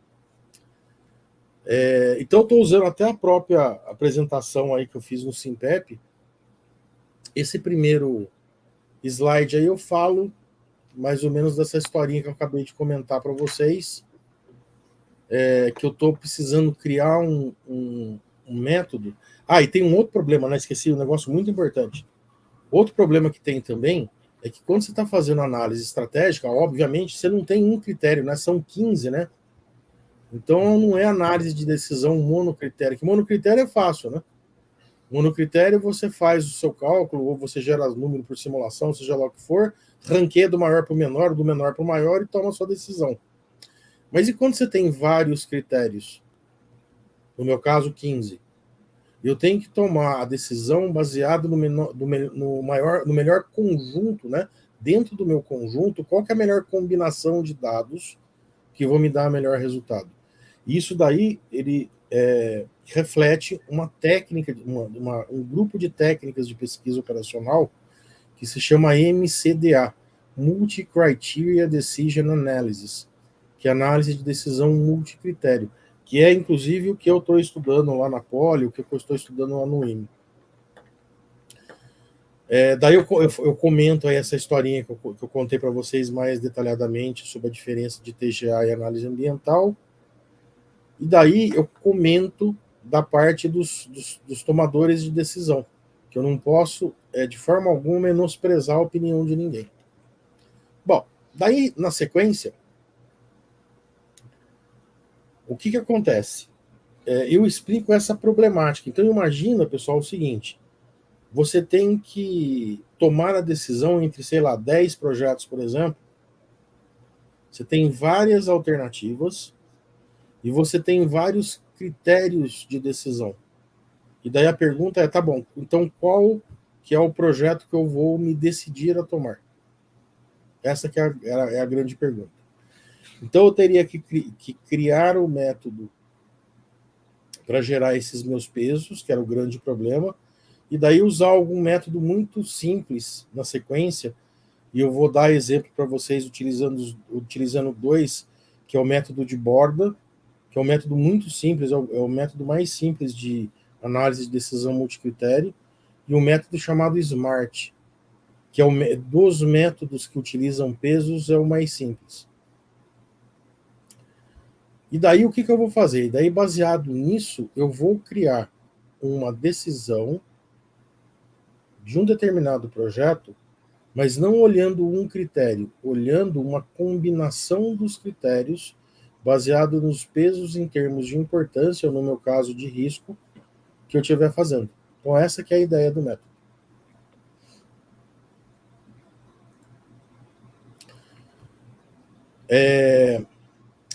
Então, eu estou usando até a própria apresentação aí que eu fiz no Simpep. Esse primeiro slide aí eu falo mais ou menos dessa historinha que eu acabei de comentar para vocês, que eu estou precisando criar um método. E tem um outro problema, né? Esqueci um negócio muito importante. Outro problema que tem também é que quando você está fazendo análise estratégica, obviamente, você não tem um critério, né? São 15, né? Então, não é análise de decisão monocritério, que monocritério é fácil, né? Monocritério, você faz o seu cálculo, ou você gera número por simulação, seja lá o que for, ranqueia do maior para o menor, do menor para o maior e toma a sua decisão. Mas e quando você tem vários critérios? No meu caso, 15. Eu tenho que tomar a decisão baseada no melhor conjunto, né? Dentro do meu conjunto, qual que é a melhor combinação de dados que vão me dar melhor resultado? Isso daí, ele reflete uma técnica, um grupo de técnicas de pesquisa operacional que se chama MCDA, Multi-Criteria Decision Analysis, que é análise de decisão multicritério, que é, inclusive, o que eu estou estudando lá na Poli, o que eu estou estudando lá no IME. Daí eu comento aí essa historinha que eu contei para vocês mais detalhadamente sobre a diferença de TGA e análise ambiental. E daí eu comento da parte dos tomadores de decisão, que eu não posso, de forma alguma, menosprezar a opinião de ninguém. Bom, daí, na sequência, o que acontece? Eu explico essa problemática. Então, imagina, pessoal, o seguinte. você tem que tomar a decisão entre, sei lá, 10 projetos, por exemplo. Você tem várias alternativas e você tem vários critérios de decisão. E daí a pergunta é, tá bom, então qual que é o projeto que eu vou me decidir a tomar? Essa que é a grande pergunta. Então eu teria que criar o método para gerar esses meus pesos, que era o grande problema, e daí usar algum método muito simples na sequência, e eu vou dar exemplo para vocês utilizando dois, que é o método de borda, que é um método muito simples, é o método mais simples de análise de decisão multicritério, e um método chamado SMART, que é dos métodos que utilizam pesos, é o mais simples. E daí o que eu vou fazer? E daí, baseado nisso, eu vou criar uma decisão de um determinado projeto, mas não olhando um critério, olhando uma combinação dos critérios baseado nos pesos em termos de importância, ou no meu caso, de risco, que eu estiver fazendo. Então essa que é a ideia do método.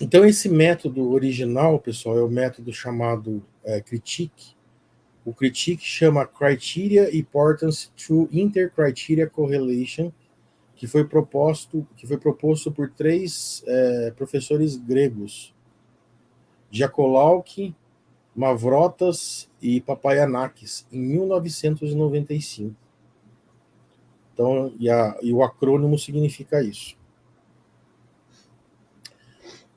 Então esse método original, pessoal, é o método chamado Critique. O Critique chama Criteria Importance Through Inter-Criteria Correlation, que foi proposto por 3 professores gregos, Giacolalchi, Mavrotas e Papaianakis, em 1995. Então, e o acrônimo significa isso.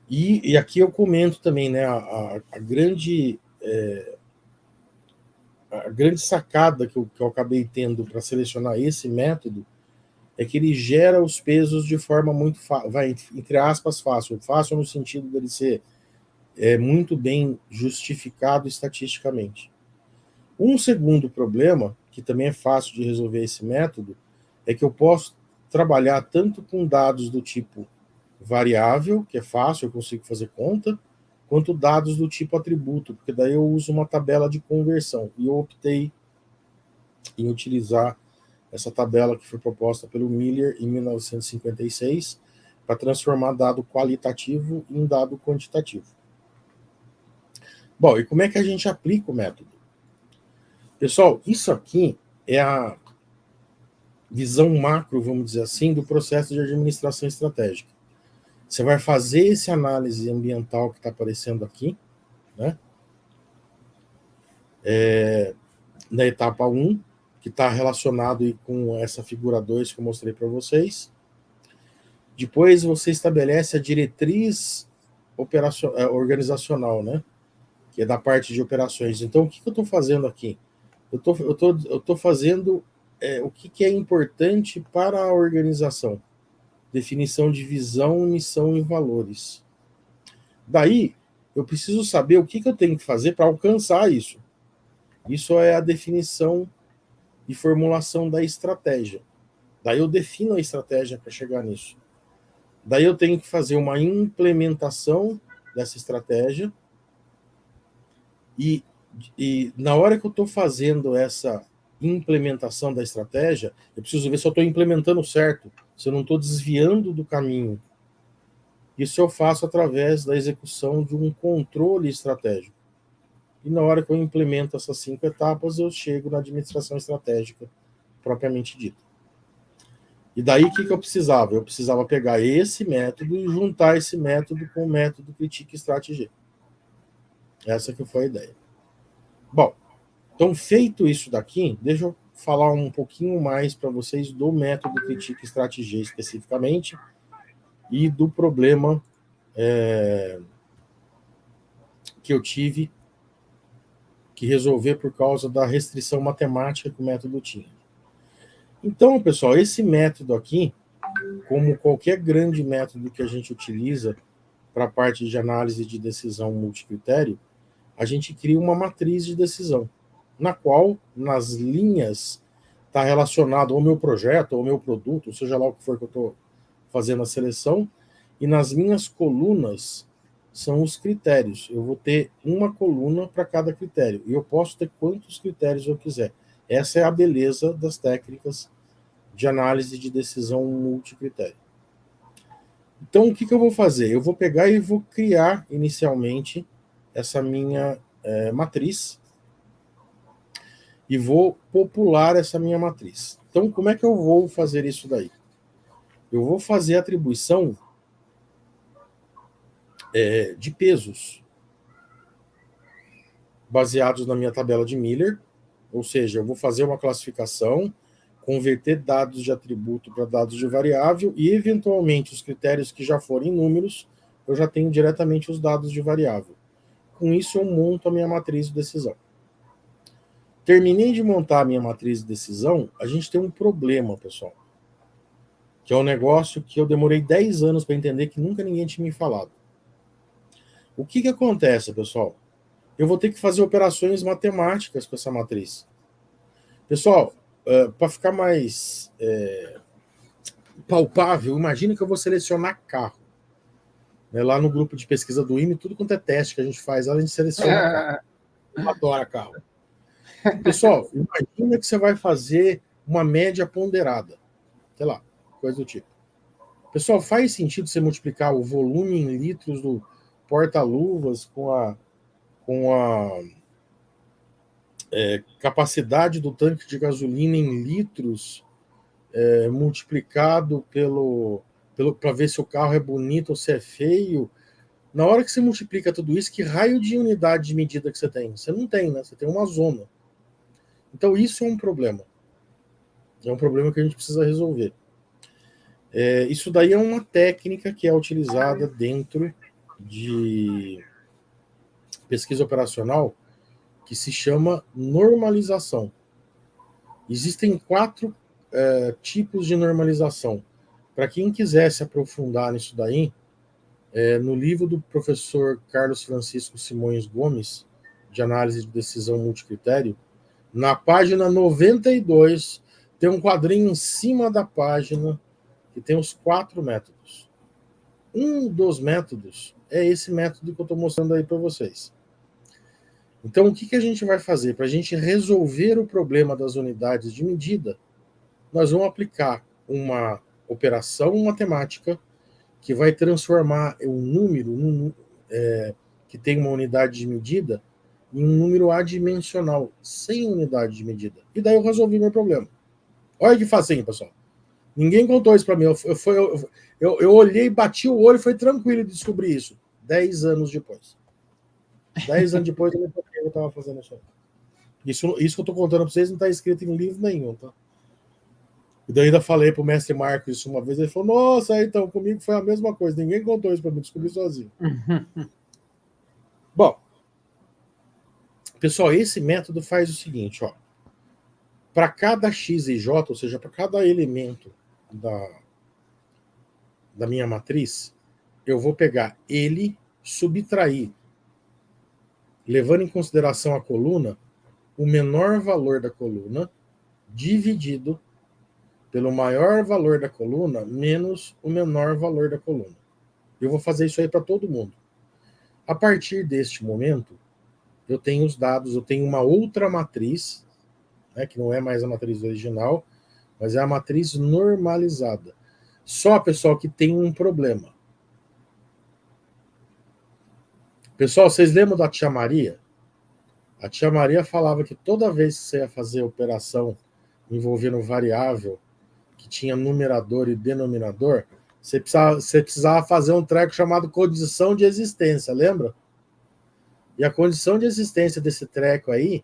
E aqui eu comento também, né, a grande sacada que eu acabei tendo para selecionar esse método é que ele gera os pesos de forma muito entre aspas, fácil. Fácil no sentido dele ser muito bem justificado estatisticamente. Um segundo problema, que também é fácil de resolver esse método, é que eu posso trabalhar tanto com dados do tipo variável, que é fácil, eu consigo fazer conta, quanto dados do tipo atributo, porque daí eu uso uma tabela de conversão. E eu optei em utilizar essa tabela que foi proposta pelo Miller em 1956 para transformar dado qualitativo em dado quantitativo. Bom, e como é que a gente aplica o método? Pessoal, isso aqui é a visão macro, vamos dizer assim, do processo de administração estratégica. Você vai fazer esse análise ambiental que está aparecendo aqui, né? Na etapa 1, que está relacionado com essa figura 2 que eu mostrei para vocês. Depois você estabelece a diretriz organizacional, né? Que é da parte de operações. Então, o que eu estou fazendo aqui? Eu estou fazendo o que é importante para a organização. Definição de visão, missão e valores. Daí, eu preciso saber o que eu tenho que fazer para alcançar isso. Isso é a definição e formulação da estratégia. Daí eu defino a estratégia para chegar nisso. Daí eu tenho que fazer uma implementação dessa estratégia e na hora que eu estou fazendo essa implementação da estratégia, eu preciso ver se eu estou implementando certo, se eu não estou desviando do caminho. Isso eu faço através da execução de um controle estratégico. E na hora que eu implemento essas 5 etapas, eu chego na administração estratégica propriamente dita. E daí o que eu precisava? Eu precisava pegar esse método e juntar esse método com o método Critique Strategy. Essa que foi a ideia. Bom, então feito isso daqui, deixa eu falar um pouquinho mais para vocês do método Critique Strategy especificamente e do problema que eu tive que resolver por causa da restrição matemática que o método tinha. Então, pessoal, esse método aqui, como qualquer grande método que a gente utiliza para a parte de análise de decisão multicritério, a gente cria uma matriz de decisão, na qual, nas linhas, está relacionado ao meu projeto, ao meu produto, seja lá o que for que eu estou fazendo a seleção, e nas minhas colunas são os critérios. Eu vou ter uma coluna para cada critério, e eu posso ter quantos critérios eu quiser. Essa é a beleza das técnicas de análise de decisão multicritério. Então, o que eu vou fazer? Eu vou pegar e vou criar inicialmente essa minha matriz e vou popular essa minha matriz. Então, como é que eu vou fazer isso daí? Eu vou fazer a atribuição de pesos baseados na minha tabela de Miller, ou seja, eu vou fazer uma classificação, converter dados de atributo para dados de variável e, eventualmente, os critérios que já forem números, eu já tenho diretamente os dados de variável. Com isso, eu monto a minha matriz de decisão. Terminei de montar a minha matriz de decisão, a gente tem um problema, pessoal, que é um negócio que eu demorei 10 anos para entender que nunca ninguém tinha me falado. O que acontece, pessoal? Eu vou ter que fazer operações matemáticas com essa matriz. Pessoal, para ficar mais palpável, imagine que eu vou selecionar carro. Lá no grupo de pesquisa do IME, tudo quanto é teste que a gente faz, a gente seleciona carro. Eu adoro carro. Pessoal, imagina que você vai fazer uma média ponderada. Sei lá, coisa do tipo. Pessoal, faz sentido você multiplicar o volume em litros do porta-luvas com a capacidade do tanque de gasolina em litros multiplicado para ver se o carro é bonito ou se é feio? Na hora que você multiplica tudo isso, que raio de unidade de medida que você tem? Você não tem, né? Você tem uma zona. Então, isso é um problema. É um problema que a gente precisa resolver. Isso daí é uma técnica que é utilizada dentro de pesquisa operacional que se chama normalização. Existem 4 tipos de normalização. Para quem quiser se aprofundar nisso daí, no livro do professor Carlos Francisco Simões Gomes, de análise de decisão multicritério, na página 92, tem um quadrinho em cima da página que tem os 4 métodos. Um dos métodos é esse método que eu estou mostrando aí para vocês. Então, o que a gente vai fazer? Para a gente resolver o problema das unidades de medida, nós vamos aplicar uma operação matemática que vai transformar um número que tem uma unidade de medida em um número adimensional, sem unidade de medida. E daí eu resolvi meu problema. Olha que facinho, pessoal. Ninguém contou isso para mim. Eu olhei, bati o olho e foi tranquilo de descobrir isso. 10 anos depois. 10 anos depois eu me toquei que eu estava fazendo isso. Isso que eu estou contando para vocês não está escrito em livro nenhum, tá? E daí ainda falei para o mestre Marcos isso uma vez, ele falou, nossa, então, comigo foi a mesma coisa, ninguém contou isso para mim, descobri sozinho. Bom, pessoal, esse método faz o seguinte, ó. Para cada x e j, ou seja, para cada elemento da minha matriz, eu vou pegar ele, subtrair, levando em consideração a coluna, o menor valor da coluna, dividido pelo maior valor da coluna, menos o menor valor da coluna. Eu vou fazer isso aí para todo mundo. A partir deste momento, eu tenho os dados, eu tenho uma outra matriz, que não é mais a matriz original, mas é a matriz normalizada. Só, pessoal, que tem um problema. Pessoal, vocês lembram da tia Maria? A tia Maria falava que toda vez que você ia fazer operação envolvendo variável, que tinha numerador e denominador, você precisava fazer um treco chamado condição de existência, lembra? E a condição de existência desse treco aí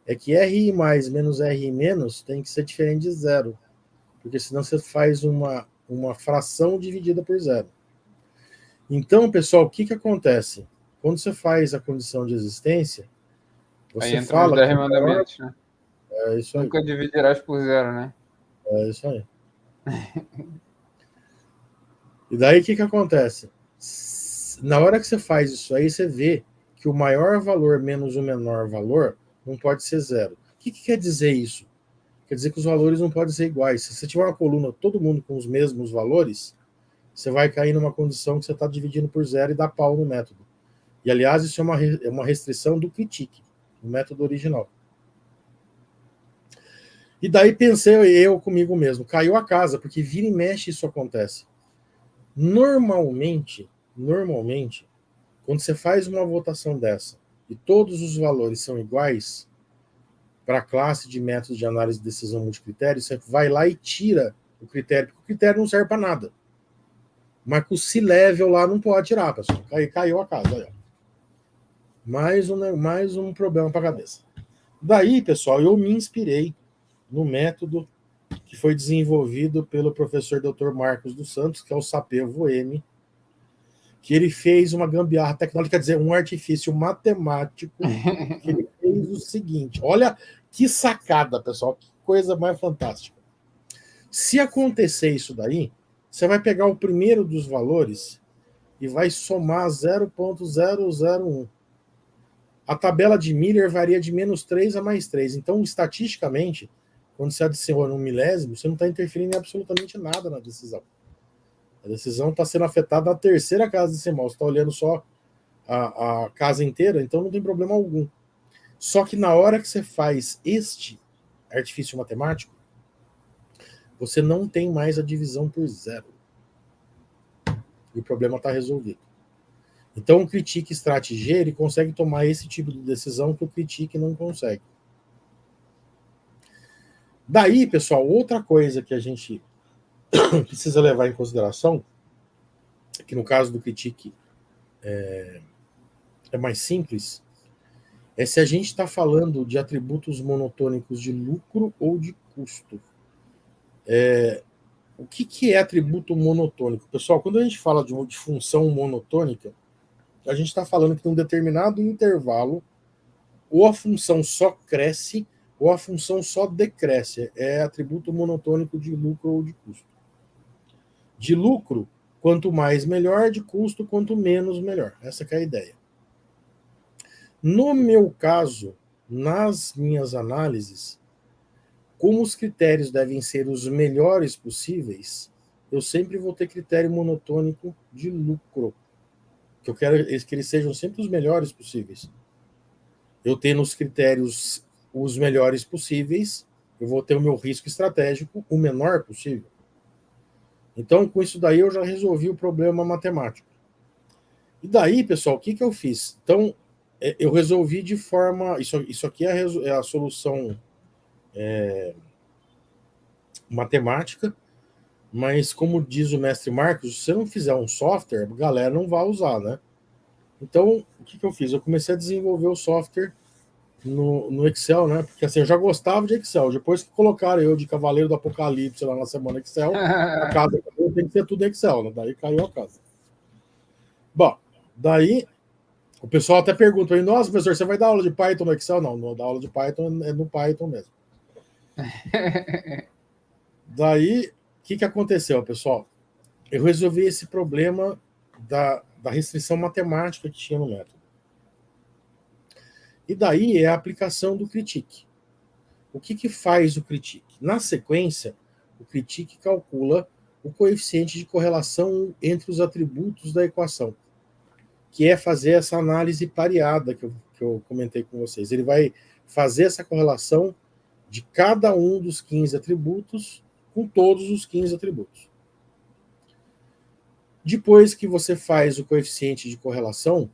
é que RI mais menos RI menos tem que ser diferente de zero, porque senão você faz uma fração dividida por zero. Então, pessoal, o que acontece? Quando você faz a condição de existência, você
aí
fala...
Aí entra os 10 mandamentos, né?
É isso aí.
Nunca dividirás por zero, né?
É isso aí. E daí o que acontece? Na hora que você faz isso aí, você vê que o maior valor menos o menor valor não pode ser zero. O que quer dizer isso? Quer dizer que os valores não podem ser iguais. Se você tiver uma coluna, todo mundo com os mesmos valores, você vai cair numa condição que você está dividindo por zero e dá pau no método. E, aliás, isso é uma restrição do critique, do método original. E daí pensei eu comigo mesmo, caiu a casa, porque vira e mexe isso acontece. Normalmente, quando você faz uma votação dessa e todos os valores são iguais para a classe de métodos de análise de decisão multicritério, você vai lá e tira o critério, porque o critério não serve para nada. Mas com o C-level lá não pode tirar, pessoal. Caiu a casa. Aí, ó. Mais um problema para a cabeça. Daí, pessoal, eu me inspirei no método que foi desenvolvido pelo professor Dr. Marcos dos Santos, que é o Sapevo-M, que ele fez uma gambiarra tecnológica, quer dizer, um artifício matemático, que ele fez o seguinte. Olha que sacada, pessoal, que coisa mais fantástica. Se acontecer isso daí, você vai pegar o primeiro dos valores e vai somar 0,001. A tabela de Miller varia de -3 a +3. Então, estatisticamente, quando você adiciona um milésimo, você não está interferindo em absolutamente nada na decisão. A decisão está sendo afetada na terceira casa decimal. Você está olhando só a casa inteira, então não tem problema algum. Só que na hora que você faz este artifício matemático, você não tem mais a divisão por zero. E o problema está resolvido. Então o Critique Strat-G ele consegue tomar esse tipo de decisão que o Critique não consegue. Daí, pessoal, outra coisa que a gente precisa levar em consideração, que no caso do Critique é mais simples, é se a gente está falando de atributos monotônicos de lucro ou de custo. O que é atributo monotônico? Pessoal, quando a gente fala de função monotônica, a gente está falando que em um determinado intervalo, ou a função só cresce, ou a função só decresce. É atributo monotônico de lucro ou de custo. De lucro, quanto mais melhor, de custo, quanto menos melhor. Essa que é a ideia. No meu caso, nas minhas análises, como os critérios devem ser os melhores possíveis, eu sempre vou ter critério monotônico de lucro. Que eu quero que eles sejam sempre os melhores possíveis. Eu tendo os critérios os melhores possíveis, eu vou ter o meu risco estratégico o menor possível. Então, com isso daí, eu já resolvi o problema matemático. E daí, pessoal, o que eu fiz? Então, eu resolvi de forma... Isso aqui é a solução matemática, mas como diz o mestre Marcos, se você não fizer um software, a galera não vai usar, né? Então, o que eu fiz? Eu comecei a desenvolver o software no Excel, né? Porque assim, eu já gostava de Excel. Depois que colocaram eu de Cavaleiro do Apocalipse lá na semana Excel, a casa tem que ser tudo Excel, né? Daí caiu a casa. Bom, daí o pessoal até pergunta aí, nossa, professor, você vai dar aula de Python no Excel? Não, não dá aula de Python, é no Python mesmo. Daí, o que aconteceu, pessoal? Eu resolvi esse problema da restrição matemática que tinha no método. E daí é a aplicação do Critique. O que faz o Critique? Na sequência, o Critique calcula o coeficiente de correlação entre os atributos da equação, que é fazer essa análise pareada que eu comentei com vocês. Ele vai fazer essa correlação de cada um dos 15 atributos com todos os 15 atributos. Depois que você faz o coeficiente de correlação,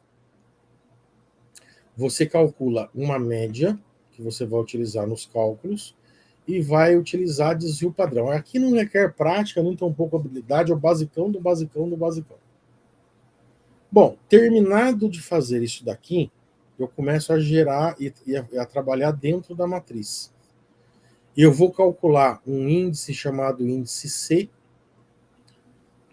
você calcula uma média, que você vai utilizar nos cálculos, e vai utilizar desvio padrão. Aqui não requer prática, nem tão pouco habilidade, é o basicão do basicão do basicão. Bom, terminado de fazer isso daqui, eu começo a gerar e a trabalhar dentro da matriz. Eu vou calcular um índice chamado índice C,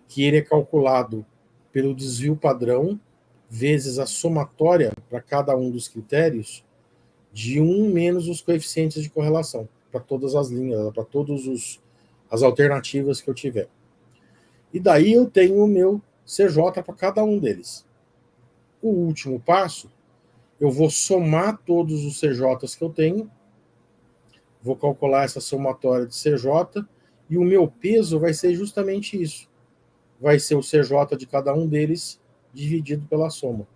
que ele é calculado pelo desvio padrão, vezes a somatória para cada um dos critérios, de 1 menos os coeficientes de correlação, para todas as linhas, para todas as alternativas que eu tiver. E daí eu tenho o meu CJ para cada um deles. O último passo, eu vou somar todos os CJs que eu tenho, vou calcular essa somatória de CJ, e o meu peso vai ser justamente isso. Vai ser o CJ de cada um deles dividido pela soma.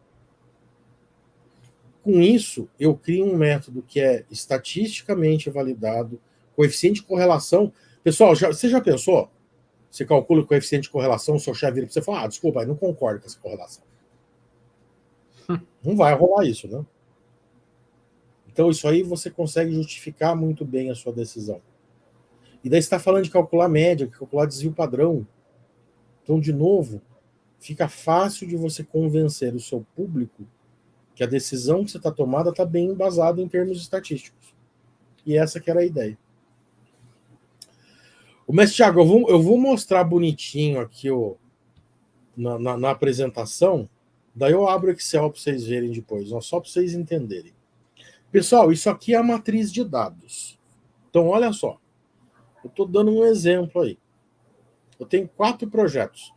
Com isso, eu crio um método que é estatisticamente validado, Coeficiente de correlação. Pessoal, você já pensou? Você calcula o coeficiente de correlação, o seu chefe vira para você e fala, desculpa, eu não concordo com essa correlação. Não vai rolar isso, né? Então, isso aí você consegue justificar muito bem a sua decisão. E daí você está falando de calcular média, calcular desvio padrão. Então, de novo, fica fácil de você convencer o seu público que a decisão que você está tomando está bem embasada em termos estatísticos. E essa que era a ideia. O mestre Thiago, eu vou mostrar bonitinho aqui na apresentação, daí eu abro o Excel para vocês verem depois, só para vocês entenderem. Pessoal, isso aqui é a matriz de dados. Então, olha só. Eu estou dando um exemplo aí. Eu tenho 4 projetos.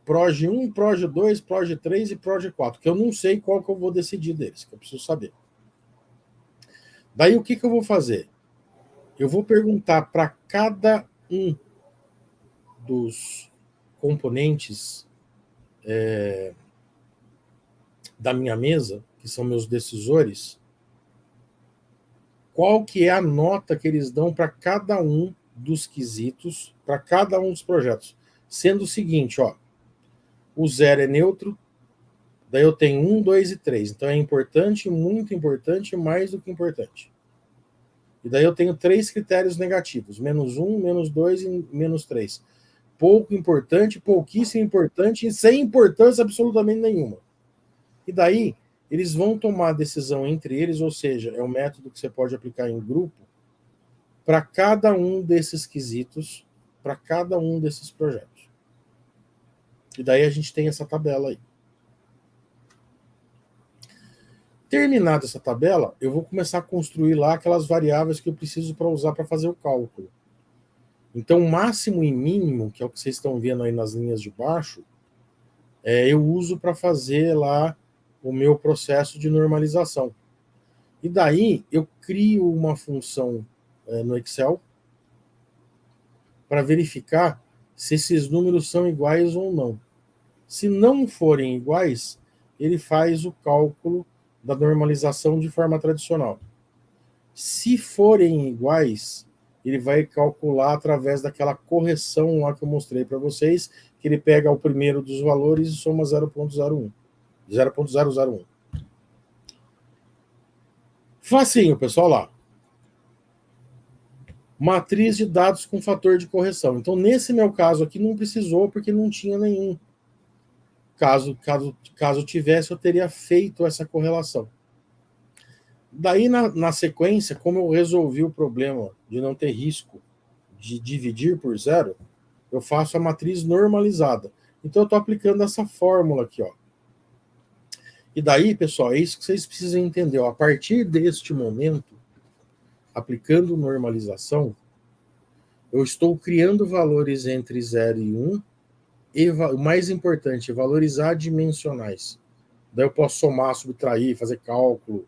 Proj 1, Proj 2, Proj 3 e Proj 4, que eu não sei qual que eu vou decidir deles, que eu preciso saber. Daí, o que eu vou fazer? Eu vou perguntar para cada um dos componentes da minha mesa, que são meus decisores, qual que é a nota que eles dão para cada um dos quesitos, para cada um dos projetos. Sendo o seguinte, ó, o 0 é neutro, daí eu tenho 1, 2 e 3. Então é importante, muito importante, mais do que importante. E daí eu tenho 3 critérios negativos, -1, -2 e -3. Pouco importante, pouquíssimo importante e sem importância absolutamente nenhuma. E daí eles vão tomar a decisão entre eles, ou seja, é um método que você pode aplicar em grupo para cada um desses quesitos, para cada um desses projetos. E daí a gente tem essa tabela aí. Terminada essa tabela, eu vou começar a construir lá aquelas variáveis que eu preciso para usar para fazer o cálculo. Então, máximo e mínimo, que é o que vocês estão vendo aí nas linhas de baixo, eu uso para fazer lá o meu processo de normalização. E daí eu crio uma função no Excel para verificar se esses números são iguais ou não. Se não forem iguais, ele faz o cálculo da normalização de forma tradicional. Se forem iguais, ele vai calcular através daquela correção lá que eu mostrei para vocês, que ele pega o primeiro dos valores e soma 0,01. 0,001. Facinho, pessoal, lá. Matriz de dados com fator de correção. Então, nesse meu caso aqui, não precisou, porque não tinha nenhum. Caso tivesse, eu teria feito essa correlação. Daí, na sequência, como eu resolvi o problema de não ter risco de dividir por 0, eu faço a matriz normalizada. Então, eu estou aplicando essa fórmula aqui, ó. E daí, pessoal, é isso que vocês precisam entender. Ó. A partir deste momento, aplicando normalização, eu estou criando valores entre 0 e 1, e o mais importante, valorizar dimensionais. Daí eu posso somar, subtrair, fazer cálculo.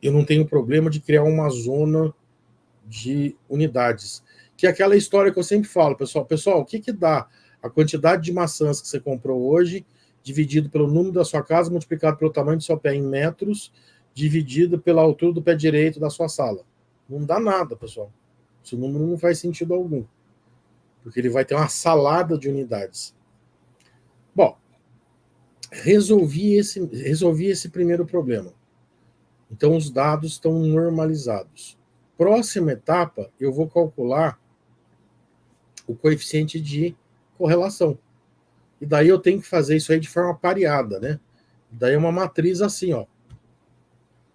Eu não tenho problema de criar uma zona de unidades. Que é aquela história que eu sempre falo, pessoal, o que dá a quantidade de maçãs que você comprou hoje, dividido pelo número da sua casa, multiplicado pelo tamanho do seu pé em metros, dividido pela altura do pé direito da sua sala? Não dá nada, pessoal. Esse número não faz sentido algum. Porque ele vai ter uma salada de unidades. Bom, resolvi esse primeiro problema. Então, os dados estão normalizados. Próxima etapa, eu vou calcular o coeficiente de correlação. E daí eu tenho que fazer isso aí de forma pareada, né? Daí é uma matriz assim, ó.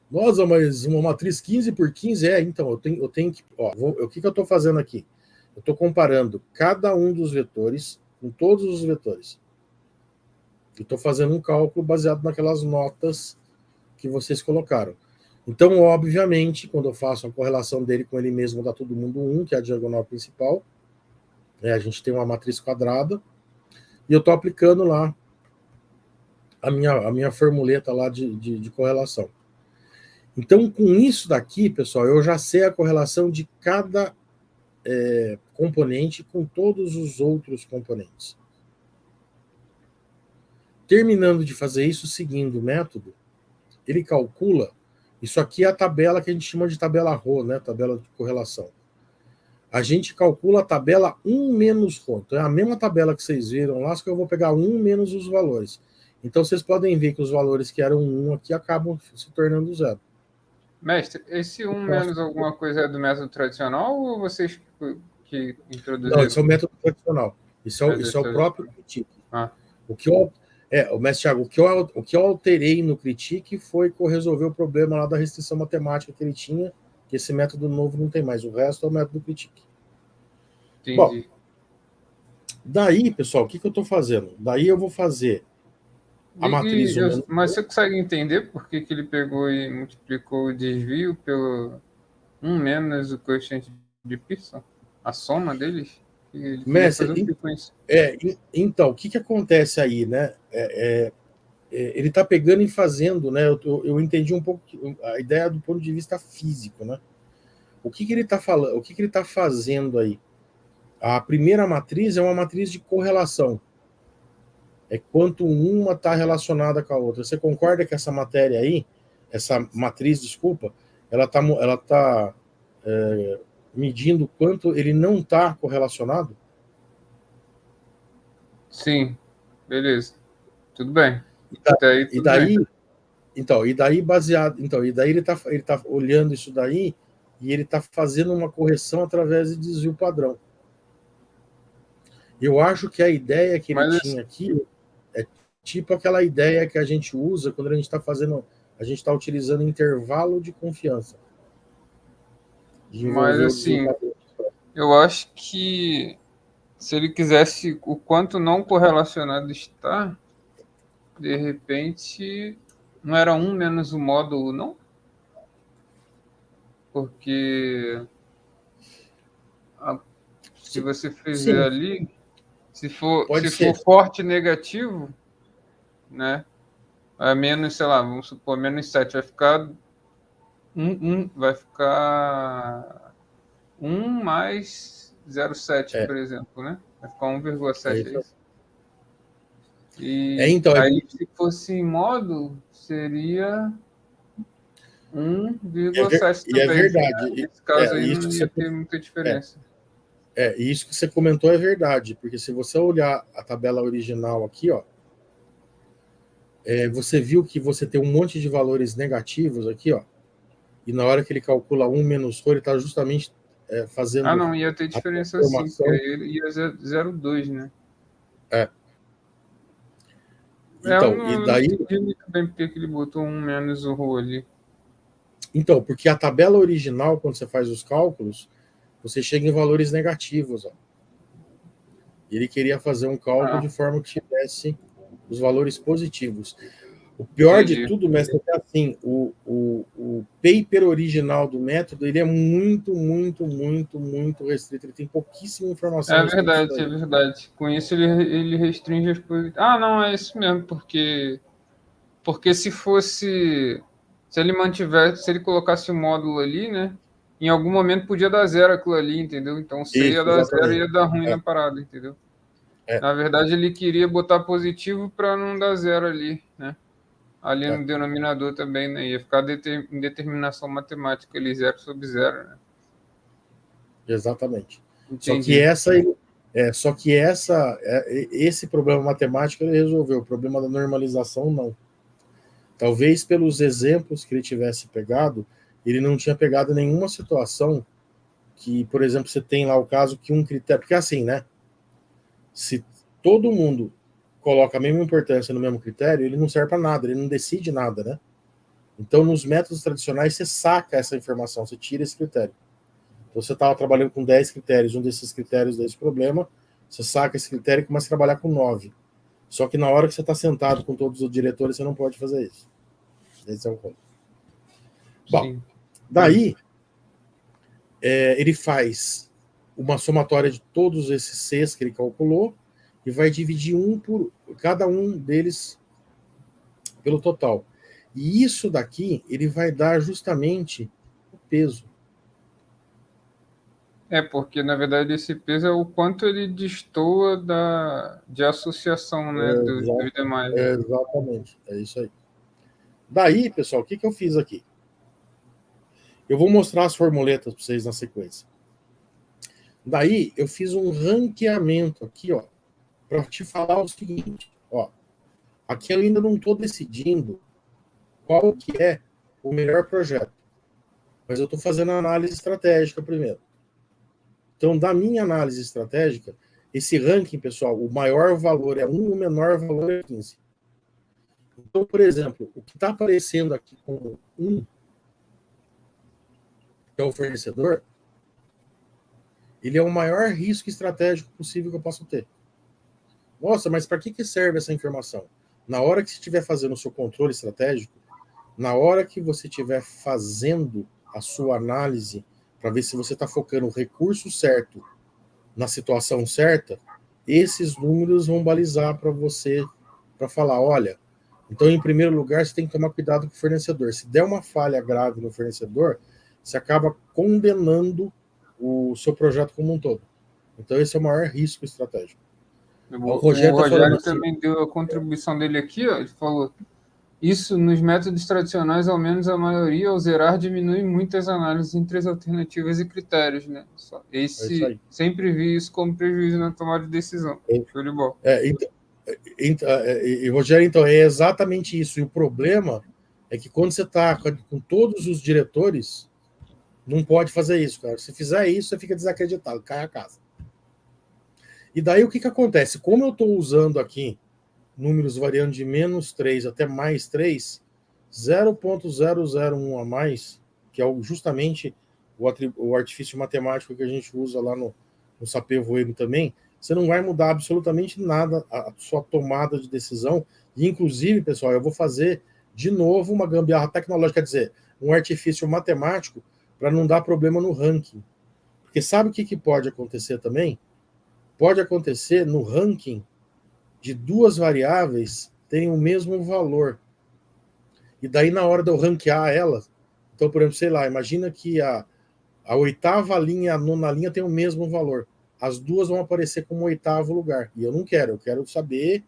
Nossa, mas uma matriz 15 por 15? Então, eu tenho que... Ó, o que eu estou fazendo aqui? Eu estou comparando cada um dos vetores com todos os vetores. E estou fazendo um cálculo baseado naquelas notas que vocês colocaram. Então, obviamente, quando eu faço a correlação dele com ele mesmo, dá todo mundo 1, que é a diagonal principal. A gente tem uma matriz quadrada. E eu estou aplicando lá a minha formuleta lá de correlação. Então, com isso daqui, pessoal, eu já sei a correlação de cada componente com todos os outros componentes. Terminando de fazer isso, seguindo o método, ele calcula, isso aqui é a tabela que a gente chama de tabela Rho, né? Tabela de correlação. a gente calcula a tabela 1 menos ρ. Então é a mesma tabela que vocês viram lá, só que eu vou pegar 1 menos os valores. Então vocês podem ver que os valores que eram 1 aqui acabam se tornando 0.
Mestre, esse 1 menos alguma coisa é do método tradicional ou vocês que introduziram?
Não, esse é o método tradicional. Isso é o próprio Critique. O que o mestre Thiago, o que eu alterei no Critique foi que eu resolvi o problema lá da restrição matemática que ele tinha, que esse método novo não tem mais. O resto é o método Critique.
Entendi.
Bom, daí, pessoal, o que eu estou fazendo? Daí eu vou fazer a matriz...
Mas você consegue entender por que ele pegou e multiplicou o desvio pelo 1 menos o coeficiente de Pearson? A soma deles?
Mestre, então, o que acontece aí, né? Ele está pegando e fazendo, né? Eu entendi um pouco a ideia do ponto de vista físico, né? O que ele está falando? O que ele está fazendo aí? A primeira matriz é uma matriz de correlação. É quanto uma está relacionada com a outra. Você concorda que essa matéria aí, essa matriz, desculpa, ela tá medindo quanto ele não está correlacionado?
Sim, beleza. Tudo bem.
E daí baseado, e daí ele tá olhando isso daí e ele está fazendo uma correção através de desvio padrão. Eu acho que a ideia que ele tinha aqui é tipo aquela ideia que a gente usa quando a gente está utilizando intervalo de confiança.
Mas assim, eu acho que se ele quisesse o quanto não correlacionado está, de repente, não era 1 menos o módulo, não? Porque se você fizer ali, se for forte negativo, né? É menos, sei lá, vamos supor, menos 7, vai ficar 1 mais 0,7, por exemplo, né? Vai ficar 1,7, é isso? E
então,
aí, se fosse em módulo, seria 1,7 também.
E é verdade.
Né? Nesse caso aí não ia ter muita diferença.
Isso que você comentou é verdade, porque se você olhar a tabela original aqui, ó, você viu que você tem um monte de valores negativos aqui, ó, e na hora que ele calcula 1 menos ρ, ele está justamente fazendo...
Ah, não, ia ter diferença sim, porque aí ele ia 0,2, né?
Então,
eu
e daí...
não entendi muito bem porque ele botou 1 menos o ρ ali.
Então, porque a tabela original, quando você faz os cálculos, você chega em valores negativos, ó. Ele queria fazer um cálculo de forma que tivesse os valores positivos. O pior de tudo, mestre, é que assim, o paper original do método, ele é muito, muito, muito, muito restrito. Ele tem pouquíssima informação.
É verdade. Com isso ele restringe as coisas. Ah, não, é isso mesmo, porque se ele colocasse o módulo ali, né? Em algum momento podia dar 0 aquilo ali, entendeu? Então C ia dar 0 e ia dar ruim na parada, entendeu? Na verdade, ele queria botar positivo para não dar 0 ali, né? Ali no denominador também, né? Ia ficar em determinação matemática ali, 0 sobre 0, né?
Exatamente.
Entendi.
Só que esse problema matemático ele resolveu, o problema da normalização não. Talvez pelos exemplos que ele tivesse pegado, ele não tinha pegado nenhuma situação que, por exemplo, você tem lá o caso que um critério... Porque assim, né? Se todo mundo coloca a mesma importância no mesmo critério, ele não serve para nada, ele não decide nada, né? Então, nos métodos tradicionais, você saca essa informação, você tira esse critério. Então, você estava trabalhando com 10 critérios, um desses critérios desse problema, você saca esse critério e começa a trabalhar com 9. Só que na hora que você está sentado com todos os diretores, você não pode fazer isso. Esse é o ponto. Bom, daí, ele faz uma somatória de todos esses Cs que ele calculou e vai dividir cada um deles pelo total. E isso daqui, ele vai dar justamente o peso.
Porque, na verdade, esse peso é o quanto ele destoa de associação, né, dos demais.
Exatamente, é isso aí. Daí, pessoal, o que eu fiz aqui? Eu vou mostrar as formuletas para vocês na sequência. Daí eu fiz um ranqueamento aqui, ó, para te falar o seguinte, ó. Aqui eu ainda não estou decidindo qual que é o melhor projeto, mas eu estou fazendo a análise estratégica primeiro. Então, da minha análise estratégica, esse ranking, pessoal, o maior valor é 1, o menor valor é 15. Então, por exemplo, o que está aparecendo aqui como 1, que é o fornecedor, ele é o maior risco estratégico possível que eu possa ter. Nossa, mas para que serve essa informação? Na hora que você estiver fazendo o seu controle estratégico, na hora que você estiver fazendo a sua análise para ver se você está focando o recurso certo na situação certa, esses números vão balizar para você, para falar, olha, então em primeiro lugar você tem que tomar cuidado com o fornecedor. Se der uma falha grave no fornecedor, você acaba condenando o seu projeto como um todo. Então esse é o maior risco estratégico.
O
Rogério está falando assim,
também deu a contribuição dele aqui, ó, ele falou: isso nos métodos tradicionais, ao menos a maioria, ao zerar, diminui muitas análises entre as alternativas e critérios, né?
é isso aí.
Sempre vi isso como prejuízo na tomada de decisão. Show de bola.
Rogério, então, é exatamente isso. E o problema é que quando você está com todos os diretores, não pode fazer isso, cara. Se fizer isso, você fica desacreditado, cai a casa. E daí o que acontece? Como eu estou usando aqui números variando de -3 até +3, 0,001 a mais, que é justamente o artifício matemático que a gente usa lá no SAP Voeno também, você não vai mudar absolutamente nada a sua tomada de decisão. E, inclusive, pessoal, eu vou fazer de novo uma gambiarra tecnológica, quer dizer, um artifício matemático para não dar problema no ranking. Porque sabe o que pode acontecer também? Pode acontecer no ranking de duas variáveis terem o mesmo valor. E daí, na hora de eu ranquear elas, então, por exemplo, sei lá, imagina que a oitava linha e a nona linha têm o mesmo valor. As duas vão aparecer como oitavo lugar. E eu não quero, eu quero saber,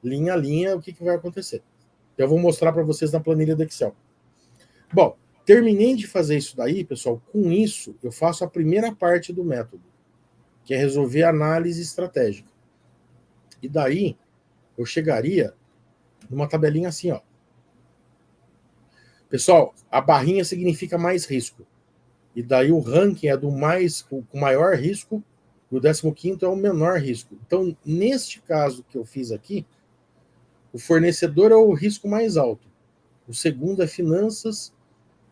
linha a linha, o que vai acontecer. Então, eu vou mostrar para vocês na planilha do Excel. Bom, terminei de fazer isso daí, pessoal. Com isso, eu faço a primeira parte do método, que é resolver a análise estratégica. E daí, eu chegaria numa tabelinha assim, ó. Pessoal, a barrinha significa mais risco. E daí o ranking é do com maior risco, e o 15º é o menor risco. Então, neste caso que eu fiz aqui, o fornecedor é o risco mais alto. O segundo é finanças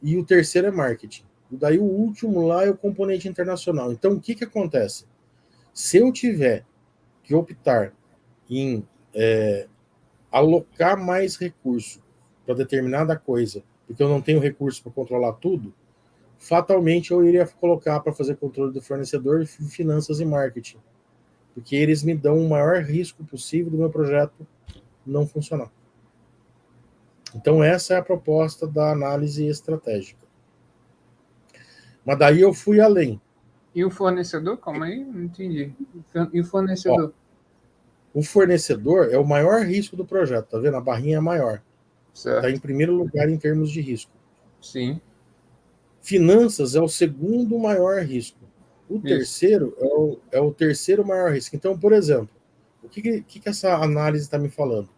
e o terceiro é marketing. E daí o último lá é o componente internacional. Então, o que acontece? Se eu tiver que optar em alocar mais recurso para determinada coisa, porque eu não tenho recurso para controlar tudo, fatalmente eu iria colocar para fazer controle do fornecedor, finanças e marketing, porque eles me dão o maior risco possível do meu projeto não funcionar. Então essa é a proposta da análise estratégica. Mas daí eu fui além.
E o fornecedor? Calma aí, não entendi. E o fornecedor?
Ó, o fornecedor é o maior risco do projeto, tá vendo? A barrinha é maior. Está em primeiro lugar em termos de risco.
Sim.
Finanças é o segundo maior risco. O terceiro é o terceiro maior risco. Então, por exemplo, o que essa análise está me falando?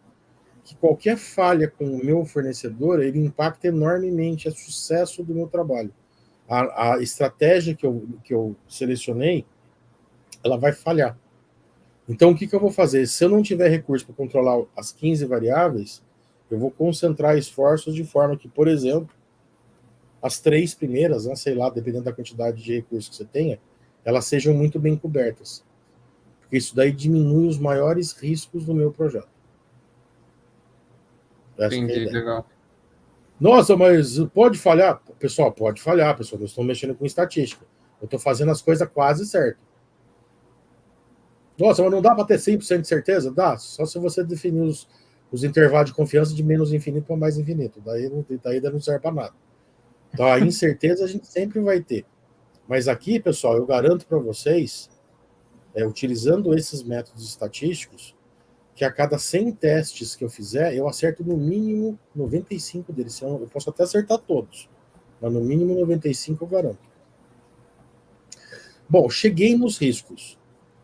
Que qualquer falha com o meu fornecedor, ele impacta enormemente o sucesso do meu trabalho. A estratégia que eu selecionei, ela vai falhar. Então, o que eu vou fazer? Se eu não tiver recurso para controlar as 15 variáveis, eu vou concentrar esforços de forma que, por exemplo, as 3 primeiras, né, sei lá, dependendo da quantidade de recursos que você tenha, elas sejam muito bem cobertas. Porque isso daí diminui os maiores riscos do meu projeto.
Entendi, legal.
Nossa, mas pode falhar? Pessoal, pode falhar, pessoal. Eu estou mexendo com estatística. Eu estou fazendo as coisas quase certo. Nossa, mas não dá para ter 100% de certeza? Dá, só se você definir os intervalos de confiança de menos infinito para mais infinito. Daí não serve para nada. Então, a incerteza a gente sempre vai ter. Mas aqui, pessoal, eu garanto para vocês, utilizando esses métodos estatísticos, que a cada 100 testes que eu fizer, eu acerto no mínimo 95 deles. Eu posso até acertar todos, mas no mínimo 95 eu garanto. Bom, cheguei nos riscos.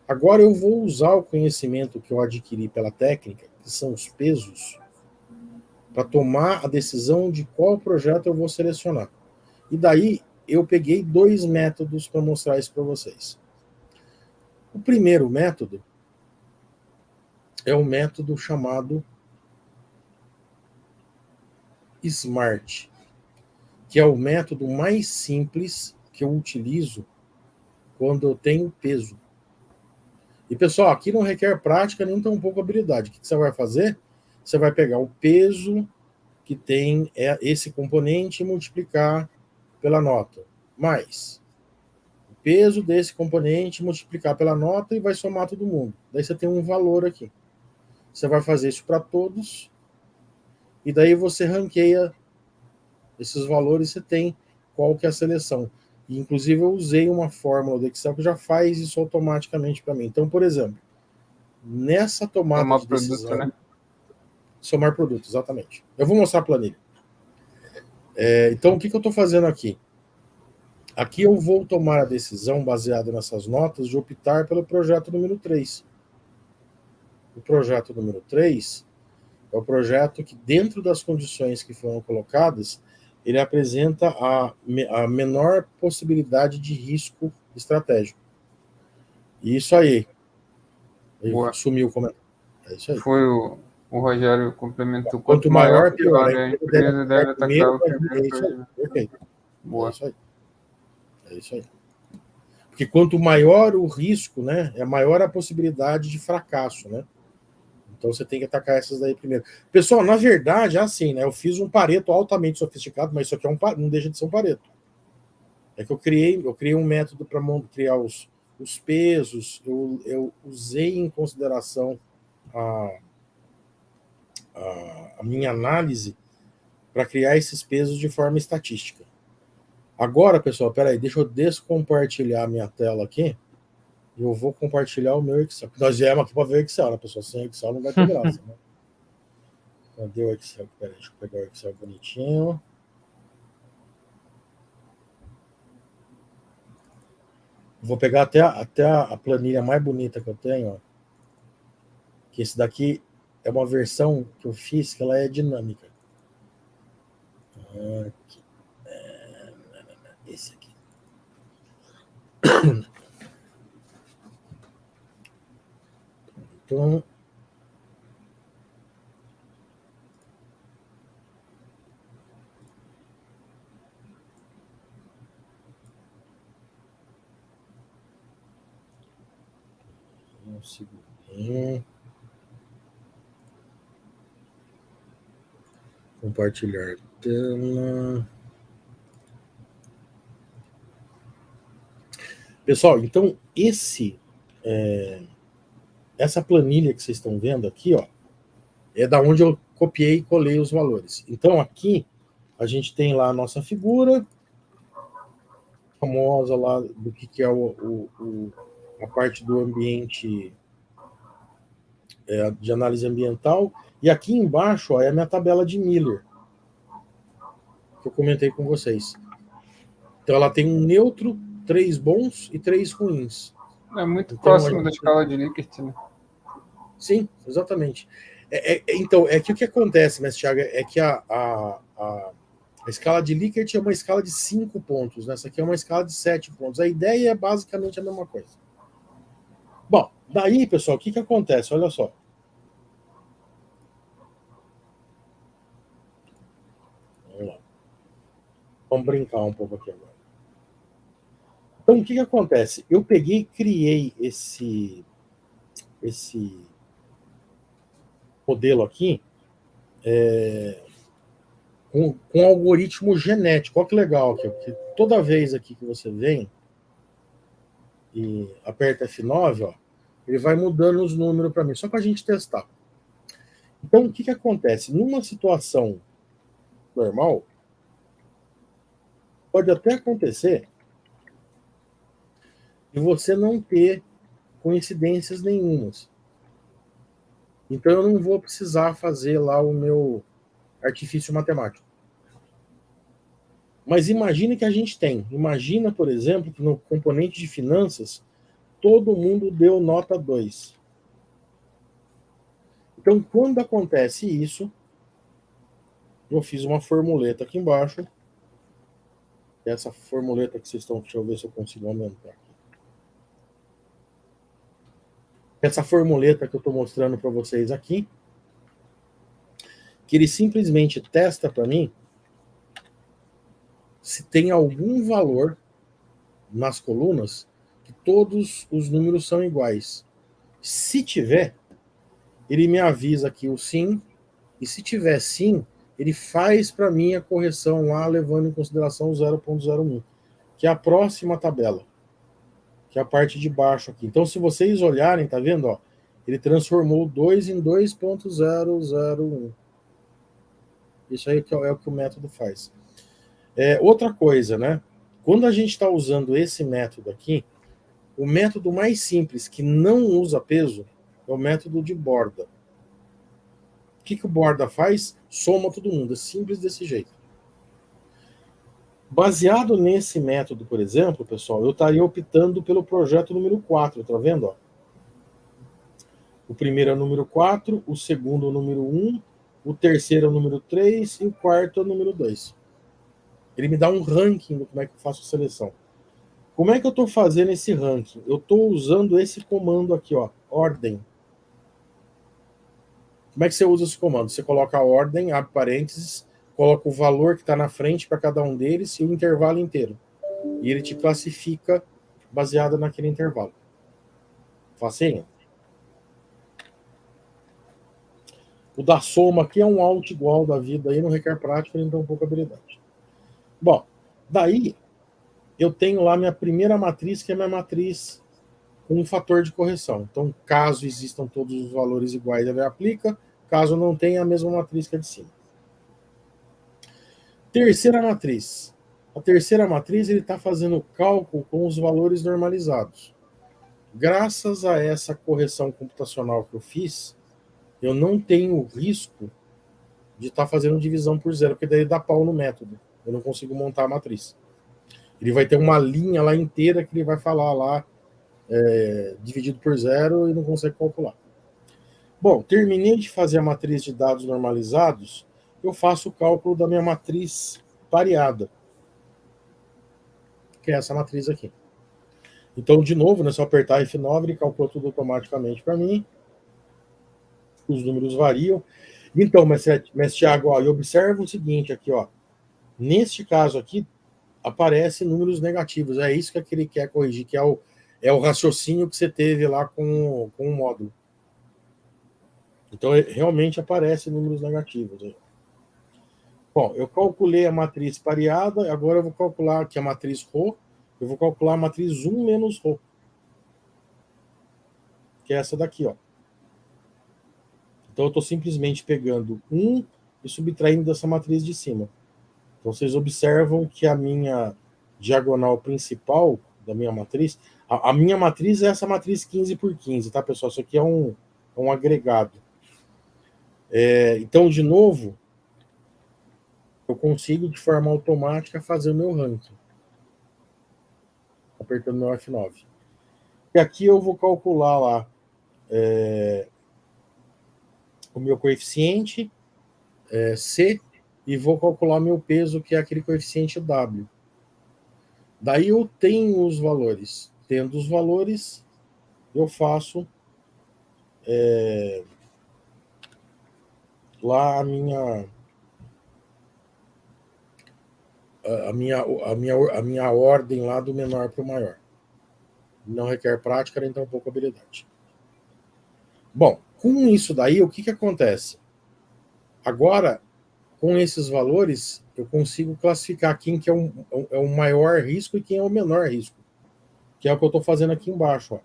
Agora eu vou usar o conhecimento que eu adquiri pela técnica, que são os pesos, para tomar a decisão de qual projeto eu vou selecionar. E daí eu peguei 2 métodos para mostrar isso para vocês. O primeiro método é o método chamado SMART, que é o método mais simples que eu utilizo quando eu tenho peso. E, pessoal, aqui não requer prática nem tão pouco habilidade. O que você vai fazer? Você vai pegar o peso que tem esse componente e multiplicar pela nota, mais o peso desse componente, multiplicar pela nota e vai somar todo mundo. Daí você tem um valor aqui. Você vai fazer isso para todos e daí você ranqueia esses valores, você tem qual que é a seleção. E, inclusive, eu usei uma fórmula do Excel que já faz isso automaticamente para mim. Então, por exemplo, nessa tomada de decisão...
Produto, né?
Somar produto, exatamente. Eu vou mostrar a planilha. Então, o que eu estou fazendo aqui? Aqui eu vou tomar a decisão, baseada nessas notas, de optar pelo projeto número 3. O projeto número 3 é o projeto que, dentro das condições que foram colocadas, ele apresenta a menor possibilidade de risco estratégico. E isso aí. Sumiu o comentário. É isso aí.
Foi o Rogério complementou.
Quanto maior, pior.
A empresa deve atacar o primeiro.
Perfeito.
Boa.
É isso aí. É isso aí. Porque quanto maior o risco, né, é maior a possibilidade de fracasso, né? Então você tem que atacar essas daí primeiro. Pessoal, na verdade, é assim, né? Eu fiz um Pareto altamente sofisticado, mas isso aqui não deixa de ser um Pareto. É que eu criei um método para criar os pesos, eu usei em consideração a minha análise para criar esses pesos de forma estatística. Agora, pessoal, peraí, deixa eu descompartilhar a minha tela aqui. E eu vou compartilhar o meu Excel. Nós viemos aqui para ver o Excel, né, pessoal? Sem Excel não vai ter graça, né? Cadê o Excel? Peraí, deixa eu pegar o Excel bonitinho. Vou pegar até a planilha mais bonita que eu tenho, ó. Que esse daqui é uma versão que eu fiz que ela é dinâmica. Aqui. Esse aqui. Então, um segundinho. Compartilhar tela. Pessoal, então essa planilha que vocês estão vendo aqui, ó, é da onde eu copiei e colei os valores. Então aqui a gente tem lá a nossa figura famosa lá do que é a parte do ambiente de análise ambiental. E aqui embaixo, ó, é a minha tabela de Miller, que eu comentei com vocês. Então ela tem um neutro, 3 bons e 3 ruins.
É muito então, próximo da escala de Likert, né?
Sim, exatamente. Então, é que o que acontece, mestre Thiago, é que a escala de Likert é uma escala de 5 pontos, né? Essa aqui é uma escala de 7 pontos. A ideia é basicamente a mesma coisa. Bom, daí, pessoal, o que acontece? Olha só. Vamos lá. Vamos brincar um pouco aqui agora. Então, o que acontece? Eu peguei e criei esse modelo aqui com algoritmo genético. Olha que legal aqui, porque toda vez aqui que você vem e aperta F9, ó, ele vai mudando os números para mim, só para a gente testar. Então, o que acontece? Numa situação normal, pode até acontecer de você não ter coincidências nenhumas. Então, eu não vou precisar fazer lá o meu artifício matemático. Mas imagine que a gente tem. Imagina, por exemplo, que no componente de finanças, todo mundo deu nota 2. Então, quando acontece isso, eu fiz uma formuleta aqui embaixo. Essa formuleta que vocês estão... Deixa eu ver se eu consigo aumentar aqui. Essa formuleta que eu estou mostrando para vocês aqui, que ele simplesmente testa para mim se tem algum valor nas colunas que todos os números são iguais. Se tiver, ele me avisa aqui o sim, e se tiver sim, ele faz para mim a correção lá, levando em consideração o 0.01, que é a próxima tabela, que é a parte de baixo aqui. Então, se vocês olharem, tá vendo? Ó, ele transformou 2 em 2.001. Isso aí é o que o método faz. Outra coisa, né? Quando a gente está usando esse método aqui, o método mais simples, que não usa peso, é o método de borda. O que o borda faz? Soma todo mundo. É simples desse jeito. Baseado nesse método, por exemplo, pessoal, eu estaria optando pelo projeto número 4, tá vendo? Ó? O primeiro é o número 4, o segundo é o número 1, o terceiro é o número 3 e o quarto é o número 2. Ele me dá um ranking do como é que eu faço a seleção. Como é que eu estou fazendo esse ranking? Eu estou usando esse comando aqui, ó, ordem. Como é que você usa esse comando? Você coloca a ordem, abre parênteses, coloca o valor que está na frente para cada um deles e o intervalo inteiro. E ele te classifica baseado naquele intervalo. Facinho? O da soma aqui é um alt igual da vida, aí não requer prática, ele não tem pouca habilidade. Bom, daí eu tenho lá minha primeira matriz, que é minha matriz com um fator de correção. Então, caso existam todos os valores iguais, ele aplica. Caso não tenha, a mesma matriz que a de cima. Terceira matriz. A terceira matriz, ele está fazendo cálculo com os valores normalizados. Graças a essa correção computacional que eu fiz, eu não tenho risco de estar fazendo divisão por zero, porque daí dá pau no método. Eu não consigo montar a matriz. Ele vai ter uma linha lá inteira que ele vai falar lá dividido por zero e não consegue calcular. Bom, terminei de fazer a matriz de dados normalizados, eu faço o cálculo da minha matriz pareada, que é essa matriz aqui. Então, de novo, né, se eu apertar F9, ele calcula tudo automaticamente para mim. Os números variam. Então, mestre Thiago, ó, eu observo o seguinte aqui, ó. Neste caso aqui, aparecem números negativos. É isso que ele quer corrigir, que é o raciocínio que você teve lá com o módulo. Então, realmente aparecem números negativos. Aí. Bom, eu calculei a matriz pareada, agora eu vou calcular aqui a matriz ρ, eu vou calcular a matriz 1 menos ρ, que é essa daqui, ó. Então, eu estou simplesmente pegando 1 e subtraindo dessa matriz de cima. Então, vocês observam que a minha diagonal principal da minha matriz, a minha matriz é essa matriz 15 por 15, tá, pessoal? Isso aqui é um agregado. Então, de novo, eu consigo, de forma automática, fazer o meu ranking. Apertando meu F9. E aqui eu vou calcular lá o meu coeficiente, C, e vou calcular meu peso, que é aquele coeficiente W. Daí eu tenho os valores. Tendo os valores, eu faço lá a minha ordem lá do menor para o maior. Não requer prática, nem tão pouco habilidade. Bom, com isso daí, o que acontece? Agora, com esses valores, eu consigo classificar quem que é o maior risco e quem é o menor risco. Que é o que eu estou fazendo aqui embaixo, ó.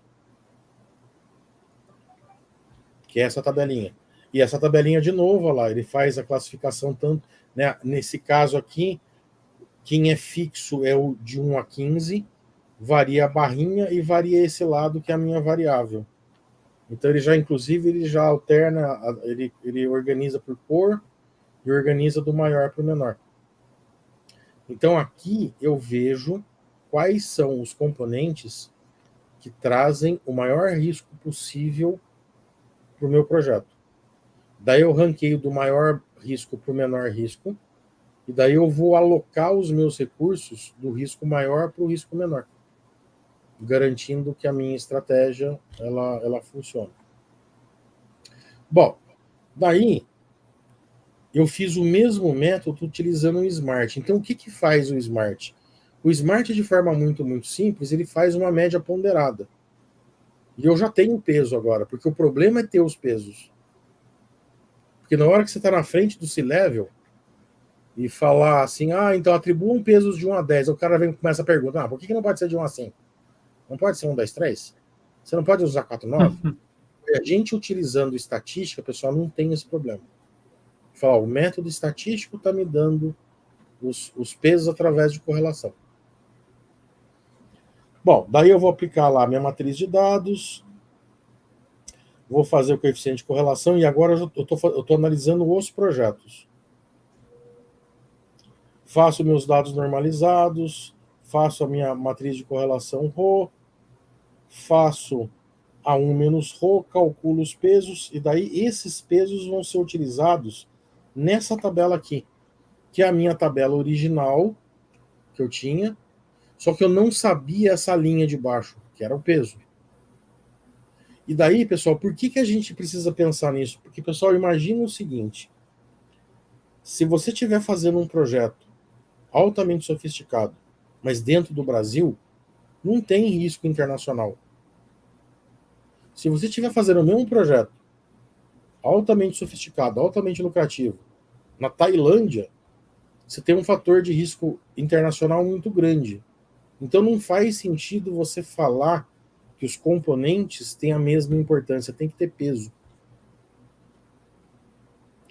Que é essa tabelinha. E essa tabelinha, de novo, ó lá, ele faz a classificação tanto, né, nesse caso aqui, quem é fixo é o de 1 a 15, varia a barrinha e varia esse lado que é a minha variável. Então ele já, inclusive, ele já alterna, ele organiza por cor e organiza do maior para o menor. Então, aqui eu vejo quais são os componentes que trazem o maior risco possível para o meu projeto. Daí eu ranqueio do maior risco para o menor risco, e daí eu vou alocar os meus recursos do risco maior para o risco menor, garantindo que a minha estratégia ela funcione. Bom, daí eu fiz o mesmo método utilizando o Smart. Então, o que faz o Smart? O Smart, de forma muito, muito simples, ele faz uma média ponderada. E eu já tenho peso agora, porque o problema é ter os pesos. Porque na hora que você está na frente do C-Level e falar assim, então atribuam pesos de 1 a 10, o cara vem e começa a perguntar, por que não pode ser de 1 a 5? Não pode ser 1, 2, 3? Você não pode usar 4, 9? A gente utilizando estatística, pessoal, não tem esse problema. Falar, o método estatístico está me dando os pesos através de correlação. Bom, daí eu vou aplicar lá a minha matriz de dados, vou fazer o coeficiente de correlação, e agora eu estou analisando os projetos. Faço meus dados normalizados, faço a minha matriz de correlação ρ, faço A1 menos ρ, calculo os pesos, e daí esses pesos vão ser utilizados nessa tabela aqui, que é a minha tabela original que eu tinha, só que eu não sabia essa linha de baixo, que era o peso. E daí, pessoal, por que a gente precisa pensar nisso? Porque, pessoal, imagina o seguinte, se você estiver fazendo um projeto altamente sofisticado, mas dentro do Brasil, não tem risco internacional. Se você estiver fazendo o mesmo projeto, altamente sofisticado, altamente lucrativo, na Tailândia, você tem um fator de risco internacional muito grande. Então não faz sentido você falar que os componentes têm a mesma importância, tem que ter peso.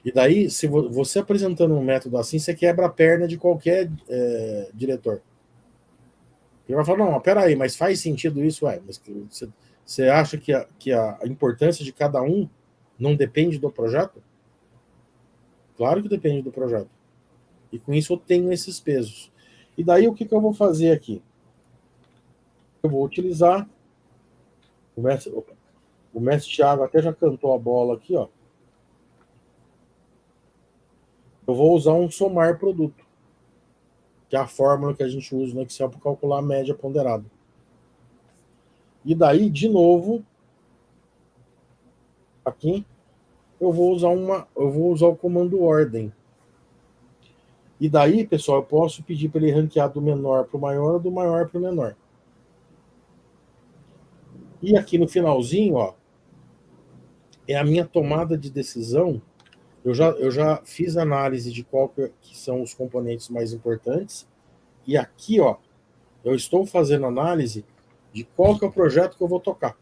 E daí, se você apresentando um método assim, você quebra a perna de qualquer diretor. Ele vai falar, não, peraí, mas faz sentido isso? Mas você acha que a importância de cada um não depende do projeto? Claro que depende do projeto. E com isso eu tenho esses pesos. E daí o que eu vou fazer aqui? Eu vou utilizar o mestre Thiago até já cantou a bola aqui, ó. Eu vou usar um somar produto, que é a fórmula que a gente usa no Excel para calcular a média ponderada. E daí, de novo, aqui, eu vou usar o comando ordem. E daí, pessoal, eu posso pedir para ele ranquear do menor para o maior ou do maior para o menor. E aqui no finalzinho, ó, é a minha tomada de decisão. Eu já fiz análise de qual que são os componentes mais importantes. E aqui, ó, eu estou fazendo análise de qual que é o projeto que eu vou tocar.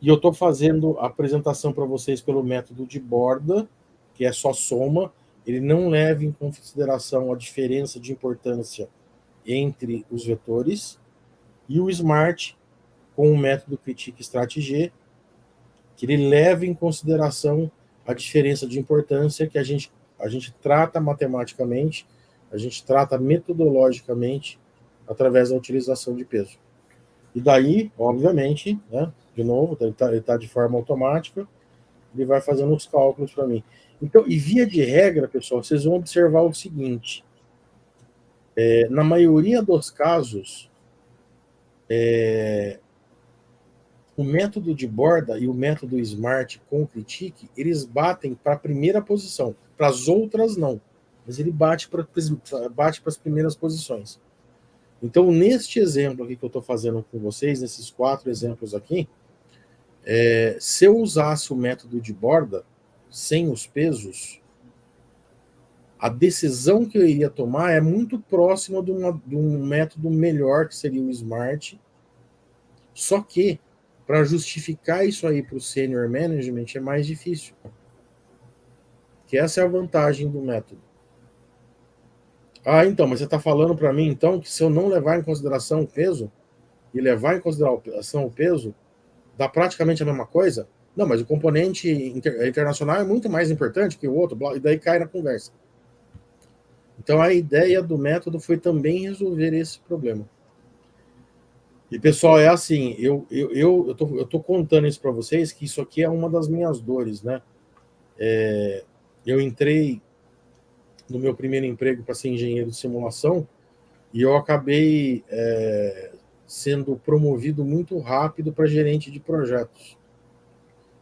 E eu estou fazendo a apresentação para vocês pelo método de borda, que é só soma. Ele não leva em consideração a diferença de importância entre os vetores. E o Smart, com o método Critique Stratégie, que ele leva em consideração a diferença de importância que a gente trata matematicamente, a gente trata metodologicamente através da utilização de peso. E daí, obviamente, né, de novo, ele tá de forma automática, ele vai fazendo os cálculos para mim. Então, e via de regra, pessoal, vocês vão observar o seguinte, na maioria dos casos, o método de borda e o método Smart com o Critique, eles batem para a primeira posição. Para as outras, não. Mas ele bate para as primeiras posições. Então, neste exemplo aqui que eu estou fazendo com vocês, nesses 4 exemplos aqui, se eu usasse o método de borda, sem os pesos, a decisão que eu iria tomar é muito próxima de um método melhor, que seria o Smart. Só que, para justificar isso aí para o Senior Management é mais difícil. Que essa é a vantagem do método. Então, mas você está falando para mim, então, que se eu não levar em consideração o peso, e levar em consideração o peso, dá praticamente a mesma coisa? Não, mas o componente internacional é muito mais importante que o outro, e daí cai na conversa. Então, a ideia do método foi também resolver esse problema. E, pessoal, é assim, eu tô contando isso para vocês, que isso aqui é uma das minhas dores, né? Eu entrei no meu primeiro emprego para ser engenheiro de simulação e eu acabei sendo promovido muito rápido para gerente de projetos.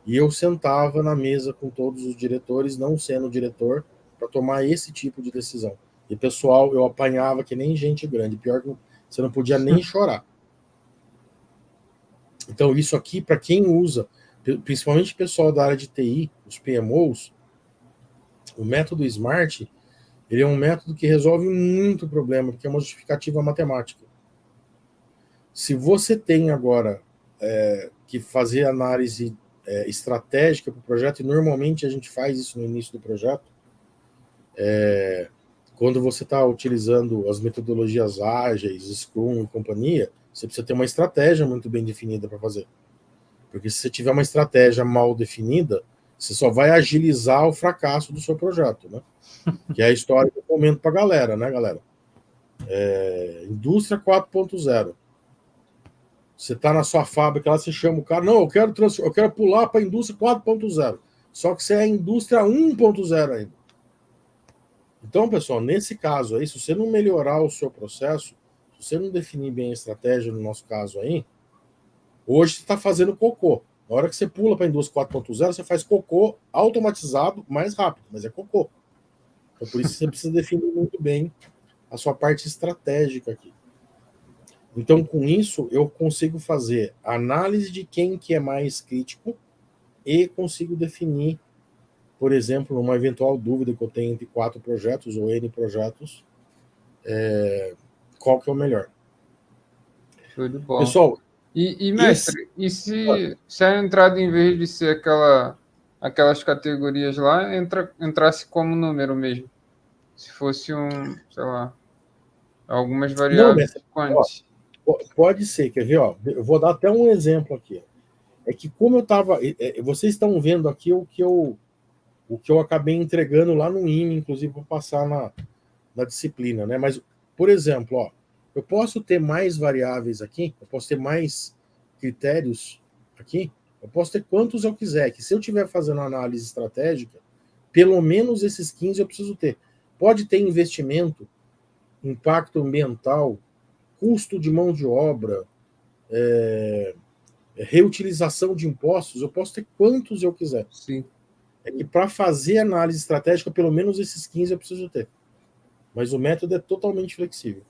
E eu sentava na mesa com todos os diretores, não sendo diretor, para tomar esse tipo de decisão. E, pessoal, eu apanhava que nem gente grande. Pior que você não podia nem chorar. Então, isso aqui, para quem usa, principalmente o pessoal da área de TI, os PMOs, o método SMART, ele é um método que resolve muito problema, porque é uma justificativa matemática. Se você tem agora que fazer análise estratégica para o projeto, e normalmente a gente faz isso no início do projeto, quando você está utilizando as metodologias ágeis, Scrum e companhia, você precisa ter uma estratégia muito bem definida para fazer. Porque se você tiver uma estratégia mal definida, você só vai agilizar o fracasso do seu projeto, né? Que é a história que eu comento para a galera, né, galera? Indústria 4.0. Você está na sua fábrica lá, você chama o cara, não, eu quero pular para a indústria 4.0. Só que você é a indústria 1.0 ainda. Então, pessoal, nesse caso aí, se você não melhorar o seu processo, se você não definir bem a estratégia, no nosso caso aí, hoje você está fazendo cocô. Na hora que você pula para a indústria 4.0, você faz cocô automatizado mais rápido, mas é cocô. Então, por isso você precisa definir muito bem a sua parte estratégica aqui. Então, com isso, eu consigo fazer análise de quem que é mais crítico e consigo definir, por exemplo, uma eventual dúvida que eu tenho entre 4 projetos ou N projetos, qual que é o melhor.
Show de bola.
Pessoal,
mestre, e se a entrada, em vez de ser aquelas categorias lá, entrasse como número mesmo? Se fosse sei lá, algumas variáveis quantas?
Pode ser, quer ver? Ó, eu vou dar até um exemplo aqui. É que como eu estava... vocês estão vendo aqui o que eu acabei entregando lá no IME, inclusive para passar na disciplina, né? Mas, por exemplo, ó, eu posso ter mais variáveis aqui, eu posso ter mais critérios aqui, eu posso ter quantos eu quiser, que se eu estiver fazendo análise estratégica, pelo menos esses 15 eu preciso ter. Pode ter investimento, impacto ambiental, custo de mão de obra, reutilização de impostos, eu posso ter quantos eu quiser.
Sim.
É que para fazer análise estratégica, pelo menos esses 15 eu preciso ter. Mas o método é totalmente flexível.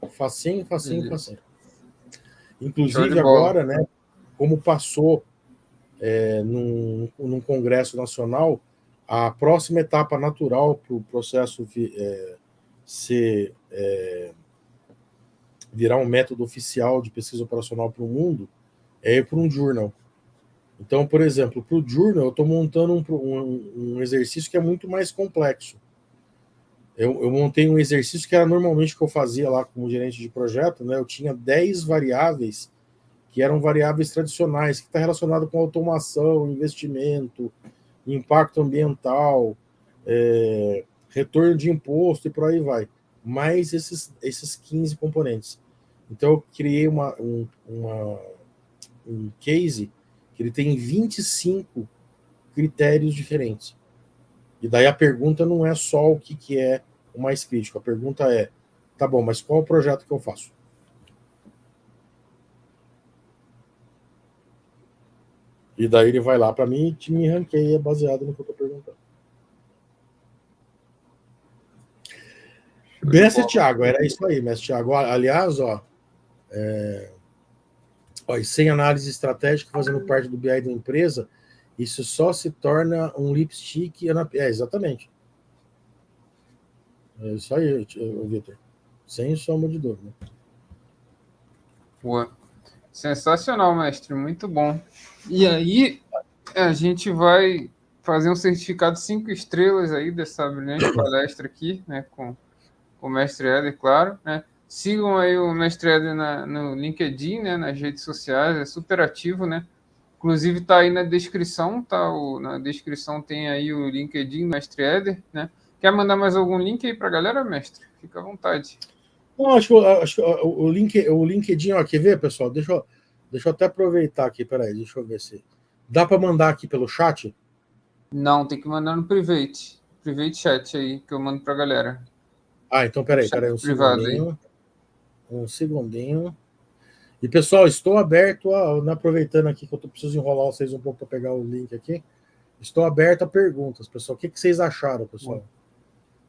Facinho. Inclusive agora, né, como passou num congresso nacional, a próxima etapa natural para o processo virar um método oficial de pesquisa operacional para o mundo é ir para um journal. Então, por exemplo, para o journal, eu estou montando um exercício que é muito mais complexo. Eu montei um exercício que era normalmente o que eu fazia lá como gerente de projeto, né? Eu tinha 10 variáveis que eram variáveis tradicionais, que está relacionado com automação, investimento, impacto ambiental, retorno de imposto e por aí vai. Mais esses 15 componentes. Então, eu criei um case que ele tem 25 critérios diferentes. E daí a pergunta não é só o que é o mais crítico. A pergunta é, tá bom, mas qual é o projeto que eu faço? E daí ele vai lá para mim e me ranqueia baseado no que eu estou perguntando. Mestre Thiago, era isso aí, Mestre Thiago. Aliás, e sem análise estratégica, fazendo parte do BI da empresa, isso só se torna um lipstick. Exatamente. É isso aí, Vitor. Sem sombra de dúvida.
Boa. Sensacional, mestre. Muito bom. E aí, a gente vai fazer um certificado 5 estrelas aí dessa brilhante palestra aqui, né, com o mestre Éder, claro, né? Sigam aí o mestre Éder no LinkedIn, né, nas redes sociais, é super ativo, né? Inclusive está aí na descrição, tá? Na descrição tem aí o LinkedIn do mestre Éder, né? Quer mandar mais algum link aí para a galera, mestre? Fica à vontade.
Não, acho que o LinkedIn, ó, quer ver, pessoal? Deixa eu até aproveitar aqui, peraí, deixa eu ver se... Dá para mandar aqui pelo chat?
Não, tem que mandar no private chat aí, que eu mando para a galera.
Então peraí, um segundinho. E, pessoal, estou aberto aproveitando aqui que eu preciso enrolar vocês um pouco para pegar o link aqui, estou aberto a perguntas, pessoal. O que vocês acharam, pessoal?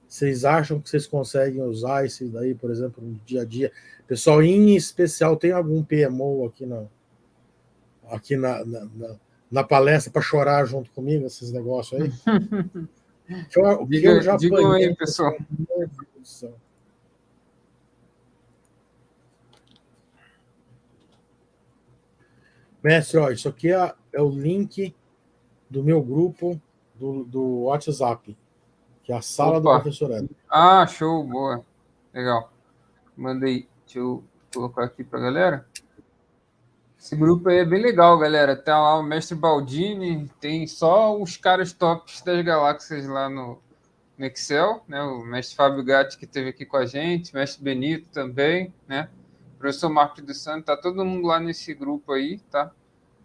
Vocês acham que vocês conseguem usar esse daí, por exemplo, no dia a dia? Pessoal, em especial, tem algum PMO aqui na palestra para chorar junto comigo, esses negócios aí?
Digam aí, pessoal.
Mestre, ó, isso aqui é o link do meu grupo do WhatsApp, que é a sala do professor Eder.
Show, boa. Legal. Mandei. Deixa eu colocar aqui para a galera. Esse grupo aí é bem legal, galera. Tá lá o mestre Baldini, tem só os caras tops das galáxias lá no Excel, né? O mestre Fábio Gatti, que esteve aqui com a gente, o mestre Benito também, né? O professor Marcos dos Santos, tá todo mundo lá nesse grupo aí, tá?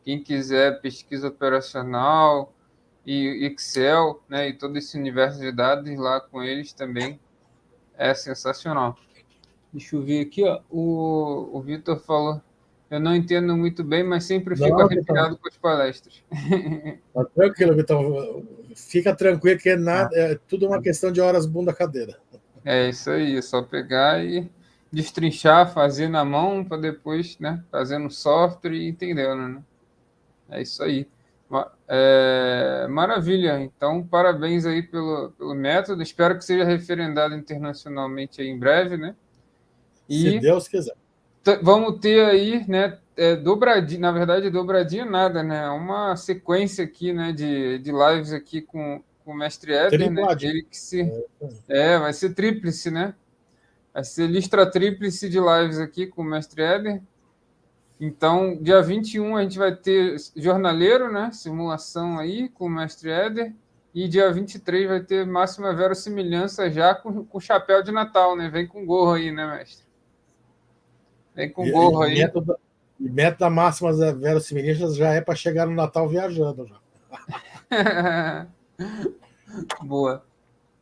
Quem quiser pesquisa operacional e Excel, né? E todo esse universo de dados lá com eles também é sensacional. Deixa eu ver aqui, ó. O Vitor falou: eu não entendo muito bem, mas sempre fico arrepiado com as palestras.
Tá tranquilo, Vitor. Fica tranquilo que é tudo uma questão de horas bunda cadeira.
É isso aí, é só pegar e destrinchar, fazer na mão, para depois, né, fazer no software e entendendo, né? É isso aí. Maravilha. Então, parabéns aí pelo método. Espero que seja referendado internacionalmente aí em breve, né?
Se Deus quiser.
Vamos ter aí, né, dobradinha, na verdade, dobradinha nada, né? Uma sequência aqui, né, de lives aqui com o mestre Éder, né? Ele que vai ser tríplice, né? Vai ser listra tríplice de lives aqui com o mestre Éder. Então, dia 21 a gente vai ter jornaleiro, né? Simulação aí com o mestre Éder. E dia 23 vai ter máxima verossimilhança já com o chapéu de Natal, né? Vem com gorro aí, né, mestre? Vem com gorro aí.
Método da máxima verossimilhança já é para chegar no Natal viajando já.
Boa.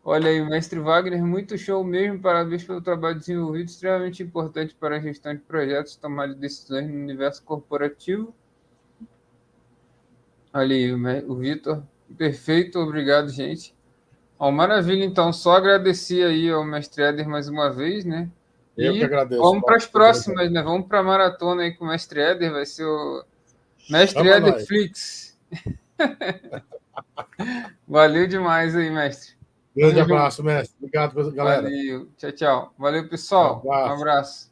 Olha aí, mestre Wagner, muito show mesmo. Parabéns pelo trabalho desenvolvido, extremamente importante para a gestão de projetos e tomar decisões no universo corporativo. Olha aí, o Vitor. Perfeito, obrigado, gente. Maravilha, então, só agradecer aí ao mestre Éder mais uma vez, né?
Eu que agradeço.
Vamos para as próximas, né? Vamos para a maratona aí com o mestre Éder, vai ser o mestre Éder Flix. Valeu demais aí, mestre.
Grande abraço, mestre. Obrigado, galera.
Valeu. Tchau, tchau. Valeu, pessoal. Um abraço.